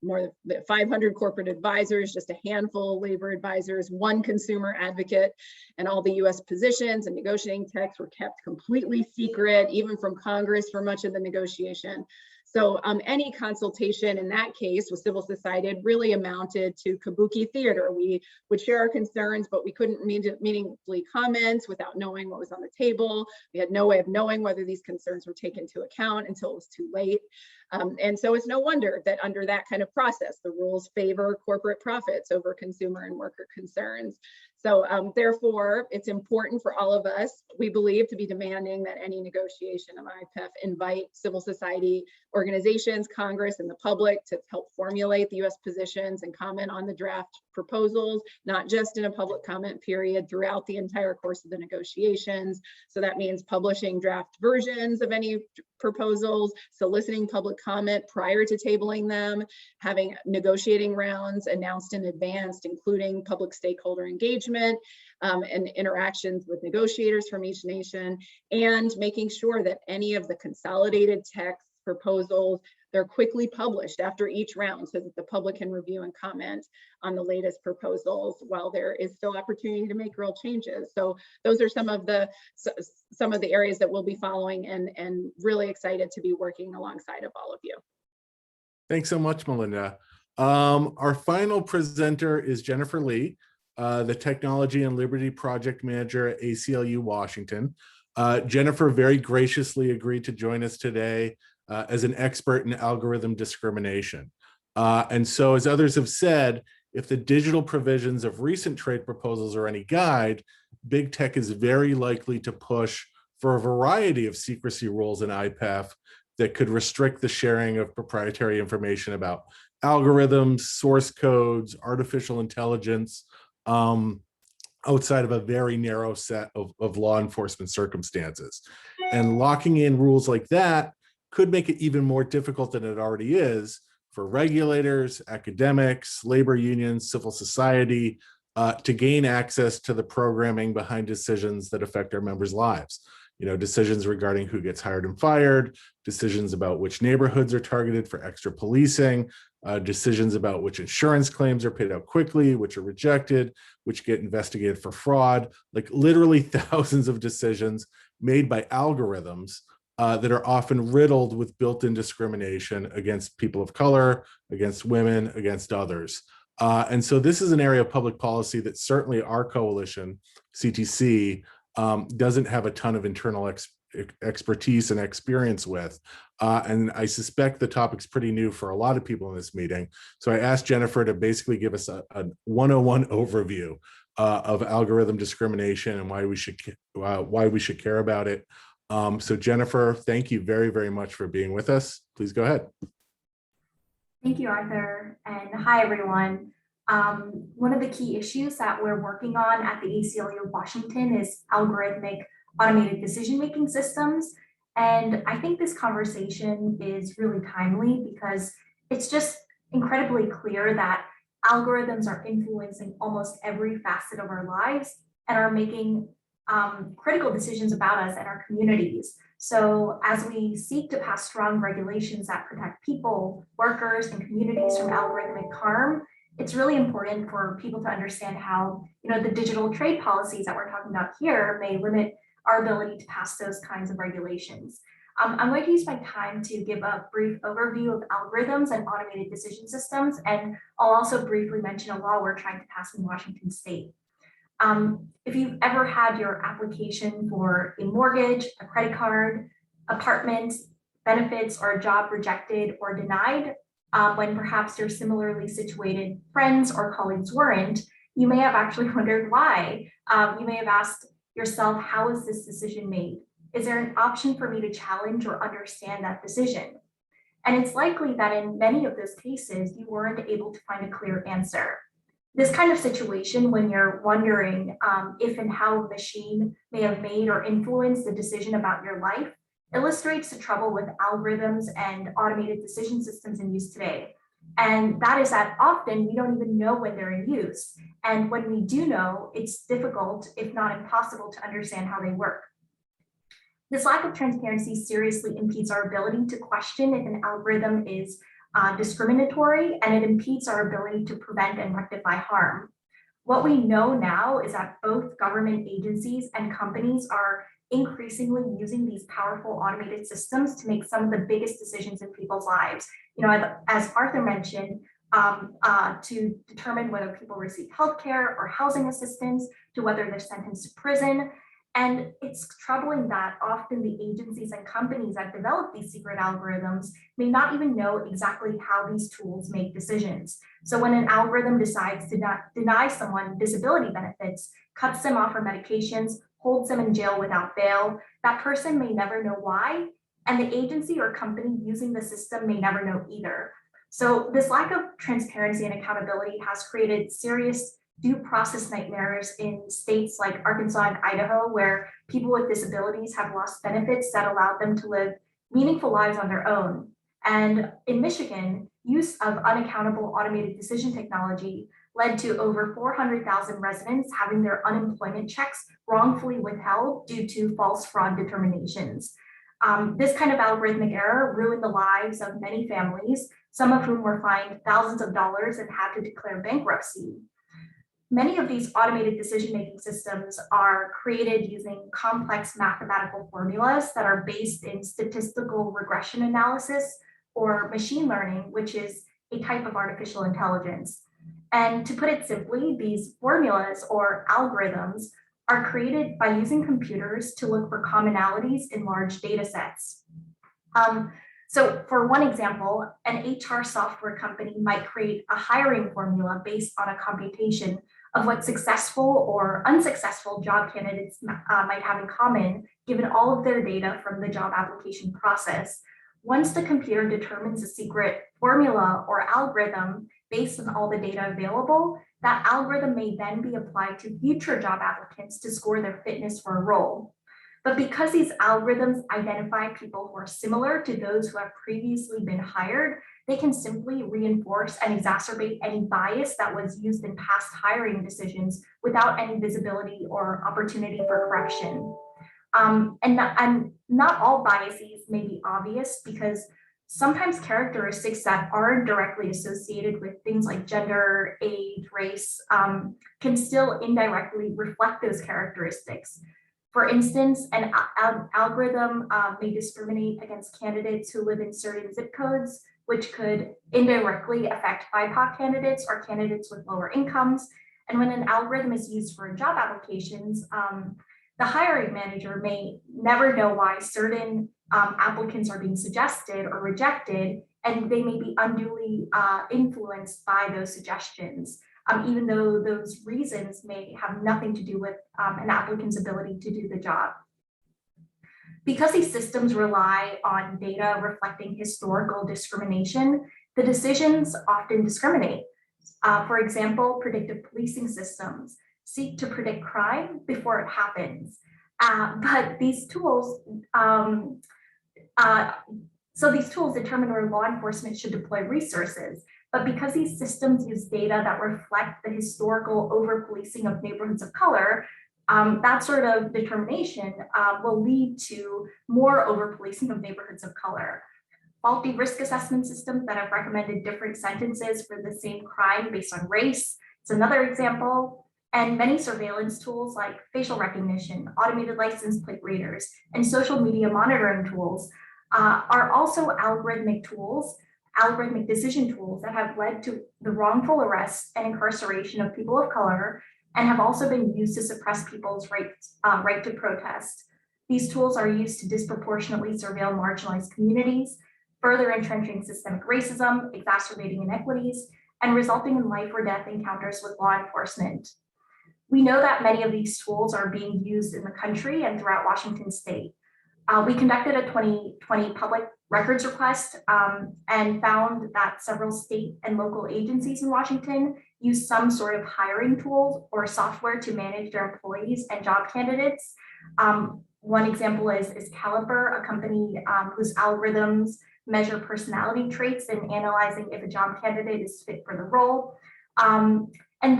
Speaker 5: more than 500 corporate advisors, just a handful of labor advisors, one consumer advocate, and all the US positions and negotiating texts were kept completely secret, even from Congress for much of the negotiation. So any consultation in that case with civil society really amounted to kabuki theater. We would share our concerns, but we couldn't meaningfully comment without knowing what was on the table. We had no way of knowing whether these concerns were taken into account until it was too late. And so it's no wonder that under that kind of process, the rules favor corporate profits over consumer and worker concerns. So therefore, it's important for all of us, we believe, to be demanding that any negotiation of IPEF invite civil society organizations, Congress, and the public to help formulate the US positions and comment on the draft proposals, not just in a public comment period throughout the entire course of the negotiations. So that means publishing draft versions of any proposals, soliciting public comment prior to tabling them, having negotiating rounds announced in advance, including public stakeholder engagement and interactions with negotiators from each nation, and making sure that any of the consolidated text proposals, they're quickly published after each round so that the public can review and comment on the latest proposals while there is still opportunity to make real changes. So those are some of the areas that we'll be following, and really excited to be working alongside of all of you.
Speaker 1: Thanks so much, Melinda. Our final presenter is Jennifer Lee, the Technology and Liberty Project Manager at ACLU Washington. Jennifer very graciously agreed to join us today as an expert in algorithm discrimination. And so, as others have said, if the digital provisions of recent trade proposals are any guide, big tech is very likely to push for a variety of secrecy rules in IPEF that could restrict the sharing of proprietary information about algorithms, source codes, artificial intelligence, outside of a very narrow set of law enforcement circumstances. And locking in rules like that could make it even more difficult than it already is for regulators, academics, labor unions, civil society to gain access to the programming behind decisions that affect our members' lives. Decisions regarding who gets hired and fired, decisions about which neighborhoods are targeted for extra policing, decisions about which insurance claims are paid out quickly, which are rejected, which get investigated for fraud, like literally thousands of decisions made by algorithms that are often riddled with built-in discrimination against people of color, against women, against others. And so this is an area of public policy that certainly our coalition, CTC, doesn't have a ton of internal expertise and experience with. And I suspect the topic's pretty new for a lot of people in this meeting. So I asked Jennifer to basically give us a 101 overview of algorithm discrimination and why we should care about it. So Jennifer, thank you very, very much for being with us. Please go ahead.
Speaker 6: Thank you, Arthur, and hi, everyone. One of the key issues that we're working on at the ACLU Washington is algorithmic automated decision-making systems. And I think this conversation is really timely because it's just incredibly clear that algorithms are influencing almost every facet of our lives and are making critical decisions about us and our communities. So as we seek to pass strong regulations that protect people, workers, and communities from algorithmic harm, it's really important for people to understand how, the digital trade policies that we're talking about here may limit our ability to pass those kinds of regulations. I'm going to use my time to give a brief overview of algorithms and automated decision systems, and I'll also briefly mention a law we're trying to pass in Washington State. If you've ever had your application for a mortgage, a credit card, apartment, benefits, or a job rejected or denied, when perhaps your similarly situated friends or colleagues weren't, you may have actually wondered why. You may have asked yourself, how is this decision made? Is there an option for me to challenge or understand that decision? And it's likely that in many of those cases, you weren't able to find a clear answer. This kind of situation, when you're wondering if and how a machine may have made or influenced the decision about your life, illustrates the trouble with algorithms and automated decision systems in use today. And that is that often we don't even know when they're in use. And when we do know, it's difficult, if not impossible, to understand how they work. This lack of transparency seriously impedes our ability to question if an algorithm is discriminatory, and it impedes our ability to prevent and rectify harm. What we know now is that both government agencies and companies are increasingly using these powerful automated systems to make some of the biggest decisions in people's lives. As Arthur mentioned, to determine whether people receive healthcare or housing assistance, to whether they're sentenced to prison. And it's troubling that often the agencies and companies that develop these secret algorithms may not even know exactly how these tools make decisions. So when an algorithm decides to deny someone disability benefits, cuts them off for medications, holds them in jail without bail, that person may never know why, and the agency or company using the system may never know either. So this lack of transparency and accountability has created serious due process nightmares in states like Arkansas and Idaho, where people with disabilities have lost benefits that allowed them to live meaningful lives on their own. And in Michigan, use of unaccountable automated decision technology led to over 400,000 residents having their unemployment checks wrongfully withheld due to false fraud determinations. This kind of algorithmic error ruined the lives of many families, some of whom were fined thousands of dollars and had to declare bankruptcy. Many of these automated decision-making systems are created using complex mathematical formulas that are based in statistical regression analysis or machine learning, which is a type of artificial intelligence. And to put it simply, these formulas or algorithms are created by using computers to look for commonalities in large data sets. So for one example, an HR software company might create a hiring formula based on a computation of what successful or unsuccessful job candidates might have in common, given all of their data from the job application process. Once the computer determines a secret formula or algorithm based on all the data available, that algorithm may then be applied to future job applicants to score their fitness for a role. But because these algorithms identify people who are similar to those who have previously been hired, they can simply reinforce and exacerbate any bias that was used in past hiring decisions without any visibility or opportunity for correction. And not all biases may be obvious, because sometimes characteristics that aren't directly associated with things like gender, age, race, can still indirectly reflect those characteristics. For instance, an algorithm may discriminate against candidates who live in certain zip codes, which could indirectly affect BIPOC candidates or candidates with lower incomes. And when an algorithm is used for job applications, the hiring manager may never know why certain applicants are being suggested or rejected, and they may be unduly influenced by those suggestions, even though those reasons may have nothing to do with an applicant's ability to do the job. Because these systems rely on data reflecting historical discrimination, the decisions often discriminate. For example, predictive policing systems seek to predict crime before it happens. But these tools, so these tools determine where law enforcement should deploy resources. But because these systems use data that reflect the historical over-policing of neighborhoods of color, that sort of determination will lead to more over-policing of neighborhoods of color. Faulty risk assessment systems that have recommended different sentences for the same crime based on race is another example. And many surveillance tools like facial recognition, automated license plate readers, and social media monitoring tools are also algorithmic decision tools that have led to the wrongful arrest and incarceration of people of color and have also been used to suppress people's right to protest. These tools are used to disproportionately surveil marginalized communities, further entrenching systemic racism, exacerbating inequities, and resulting in life or death encounters with law enforcement. We know that many of these tools are being used in the country and throughout Washington state. We conducted a 2020 public records request and found that several state and local agencies in Washington use some sort of hiring tool or software to manage their employees and job candidates. One example is Caliper, a company whose algorithms measure personality traits in analyzing if a job candidate is fit for the role. And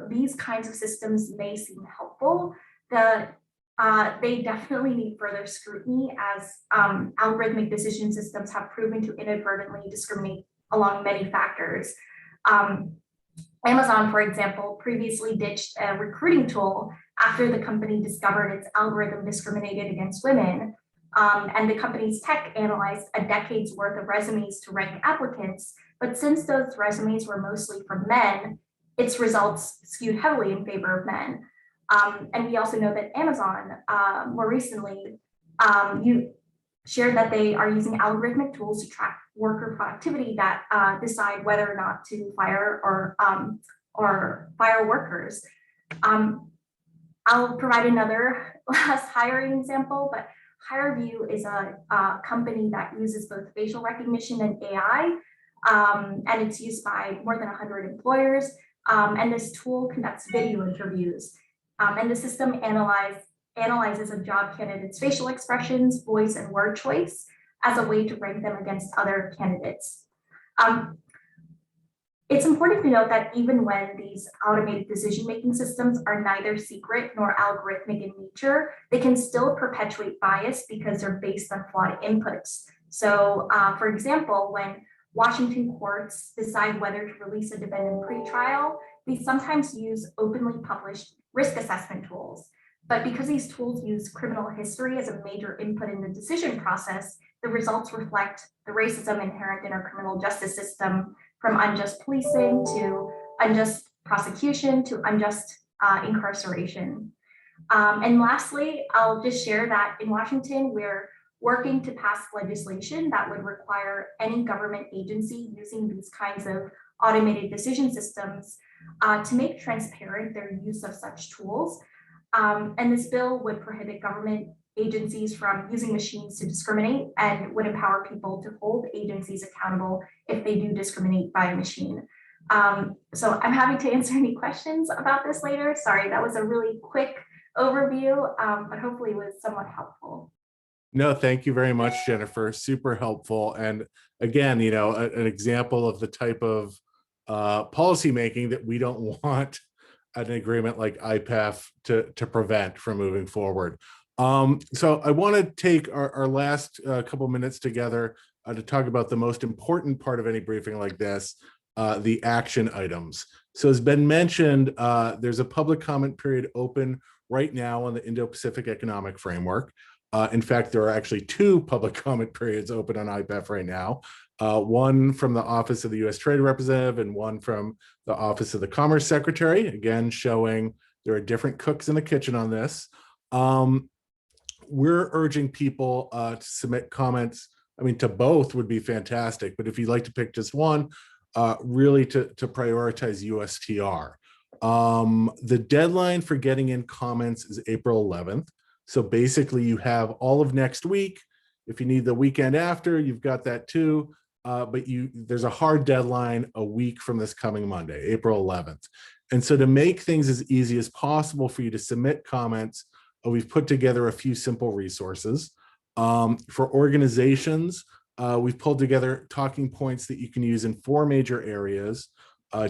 Speaker 6: these kinds of systems may seem helpful, they definitely need further scrutiny as algorithmic decision systems have proven to inadvertently discriminate along many factors. Amazon, for example, previously ditched a recruiting tool after the company discovered its algorithm discriminated against women. And the company's tech analyzed a decade's worth of resumes to rank applicants, but since those resumes were mostly from men, its results skewed heavily in favor of men. And we also know that Amazon, more recently, you shared that they are using algorithmic tools to track worker productivity that decide whether or not to fire or fire workers. I'll provide another last hiring example, but HireVue is a company that uses both facial recognition and AI, and it's used by more than 100 employers. And this tool conducts video interviews. And the system analyzes a job candidate's facial expressions, voice, and word choice as a way to rank them against other candidates. It's important to note that even when these automated decision-making systems are neither secret nor algorithmic in nature, they can still perpetuate bias because they're based on flawed inputs. So, for example, when Washington courts decide whether to release a defendant pretrial, they sometimes use openly published risk assessment tools. But because these tools use criminal history as a major input in the decision process, the results reflect the racism inherent in our criminal justice system, from unjust policing to unjust prosecution to unjust incarceration. And lastly, I'll just share that in Washington, we're working to pass legislation that would require any government agency using these kinds of automated decision systems to make transparent their use of such tools. And this bill would prohibit government agencies from using machines to discriminate and would empower people to hold agencies accountable if they do discriminate by a machine. So I'm happy to answer any questions about this later. Sorry, that was a really quick overview, but hopefully it was somewhat helpful.
Speaker 1: No, thank you very much, Jennifer. Super helpful. And again, you know, an example of the type of policy making that we don't want an agreement like IPEF to prevent from moving forward. So I want to take our last couple minutes together to talk about the most important part of any briefing like this, the action items. So as been mentioned, there's a public comment period open right now on the Indo-Pacific Economic Framework. In fact, there are actually 2 public comment periods open on IPEF right now, one from the Office of the U.S. Trade Representative and one from the Office of the Commerce Secretary, again, showing there are different cooks in the kitchen on this. We're urging people to submit comments. I mean, to both would be fantastic, but if you'd like to pick just one, really to prioritize USTR. The deadline for getting in comments is April 11th. So basically you have all of next week. If you need the weekend after, you've got that too. But there's a hard deadline a week from this coming Monday, April 11th. And so to make things as easy as possible for you to submit comments, we've put together a few simple resources. For organizations, we've pulled together talking points that you can use in 4 major areas: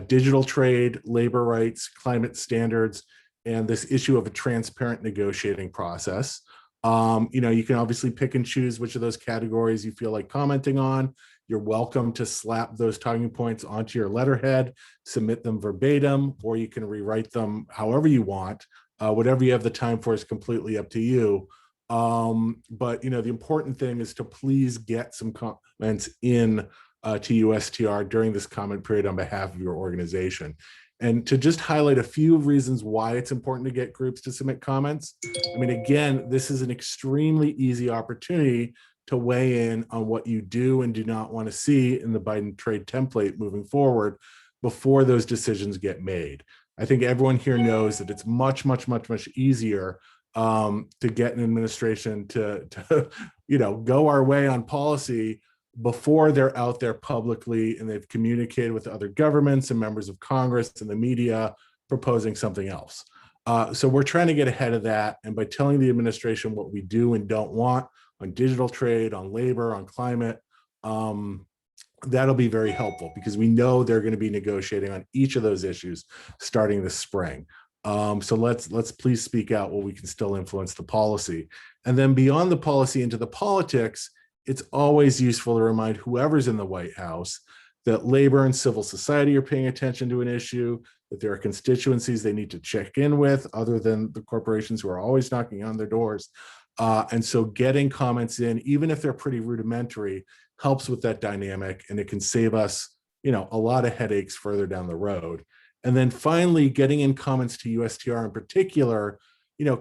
Speaker 1: digital trade, labor rights, climate standards, and this issue of a transparent negotiating process. You can obviously pick and choose which of those categories you feel like commenting on. You're welcome to slap those talking points onto your letterhead, submit them verbatim, or you can rewrite them however you want. Whatever you have the time for is completely up to you. But the important thing is to please get some comments in to USTR during this comment period on behalf of your organization. And to just highlight a few reasons why it's important to get groups to submit comments. I mean, again, this is an extremely easy opportunity to weigh in on what you do and do not want to see in the Biden trade template moving forward before those decisions get made. I think everyone here knows that it's much, much, much, much easier to get an administration to go our way on policy before they're out there publicly and they've communicated with other governments and members of Congress and the media proposing something else. So we're trying to get ahead of that. And by telling the administration what we do and don't want on digital trade, on labor, on climate, that'll be very helpful because we know they're going to be negotiating on each of those issues starting this spring. So let's please speak out while we can still influence the policy. And then beyond the policy into the politics, it's always useful to remind whoever's in the White House that labor and civil society are paying attention to an issue, that there are constituencies they need to check in with other than the corporations who are always knocking on their doors. And so getting comments in, even if they're pretty rudimentary, helps with that dynamic, and it can save us, a lot of headaches further down the road. And then finally, getting in comments to USTR in particular,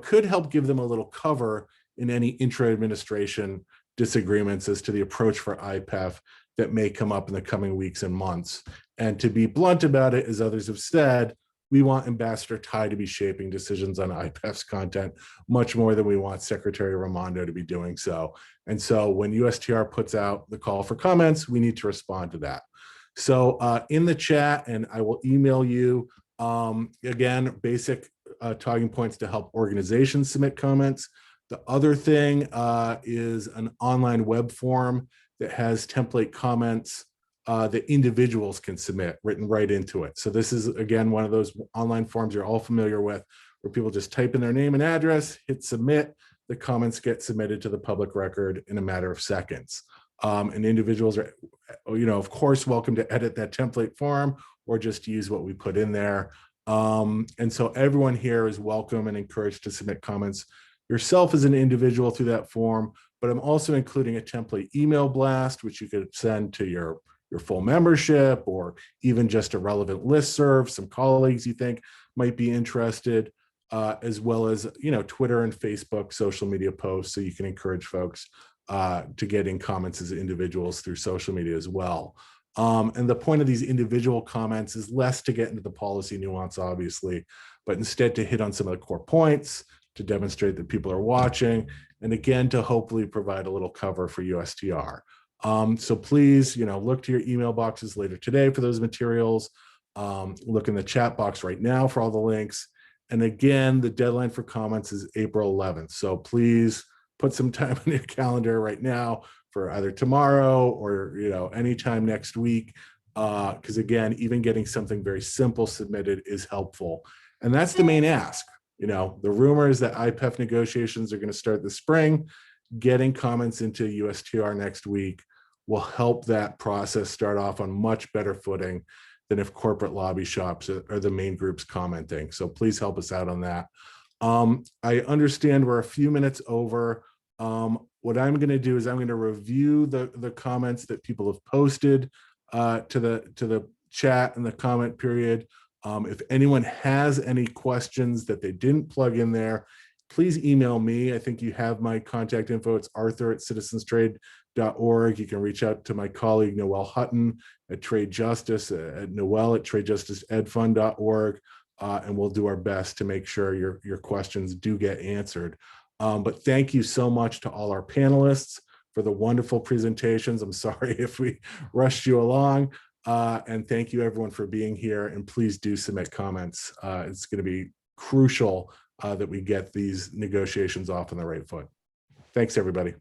Speaker 1: could help give them a little cover in any intra-administration disagreements as to the approach for IPEF that may come up in the coming weeks and months. And to be blunt about it, as others have said, we want Ambassador Tai to be shaping decisions on IPEF's content much more than we want Secretary Raimondo to be doing so. And so when USTR puts out the call for comments, we need to respond to that. So in the chat, and I will email you, again, basic talking points to help organizations submit comments. The other thing is an online web form that has template comments that individuals can submit written right into it. So this is, again, one of those online forms you're all familiar with, where people just type in their name and address, hit submit, the comments get submitted to the public record in a matter of seconds. And individuals are, of course, welcome to edit that template form or just use what we put in there. And so everyone here is welcome and encouraged to submit comments yourself as an individual through that form, but I'm also including a template email blast, which you could send to your full membership or even just a relevant listserv, some colleagues you think might be interested, as well as, Twitter and Facebook social media posts, so you can encourage folks to get in comments as individuals through social media as well. And the point of these individual comments is less to get into the policy nuance, obviously, but instead to hit on some of the core points, to demonstrate that people are watching, and again, to hopefully provide a little cover for USTR. So please, look to your email boxes later today for those materials. Look in the chat box right now for all the links. And again, the deadline for comments is April 11th. So please put some time on your calendar right now for either tomorrow or, anytime next week. Because again, even getting something very simple submitted is helpful. And that's the main ask. The rumor is that IPEF negotiations are going to start this spring. Getting comments into USTR next week will help that process start off on much better footing than if corporate lobby shops are the main groups commenting. So please help us out on that. I understand we're a few minutes over. What I'm going to do is I'm going to review the comments that people have posted to the chat and the comment period. If anyone has any questions that they didn't plug in there, please email me. I think you have my contact info. It's arthur@citizenstrade.org. You can reach out to my colleague, Noelle Hutton at Trade Justice, at Noelle at tradejusticeedfund.org, and we'll do our best to make sure your questions do get answered. But thank you so much to all our panelists for the wonderful presentations. I'm sorry if we rushed you along. And thank you everyone for being here, and please do submit comments. It's going to be crucial that we get these negotiations off on the right foot. Thanks, everybody.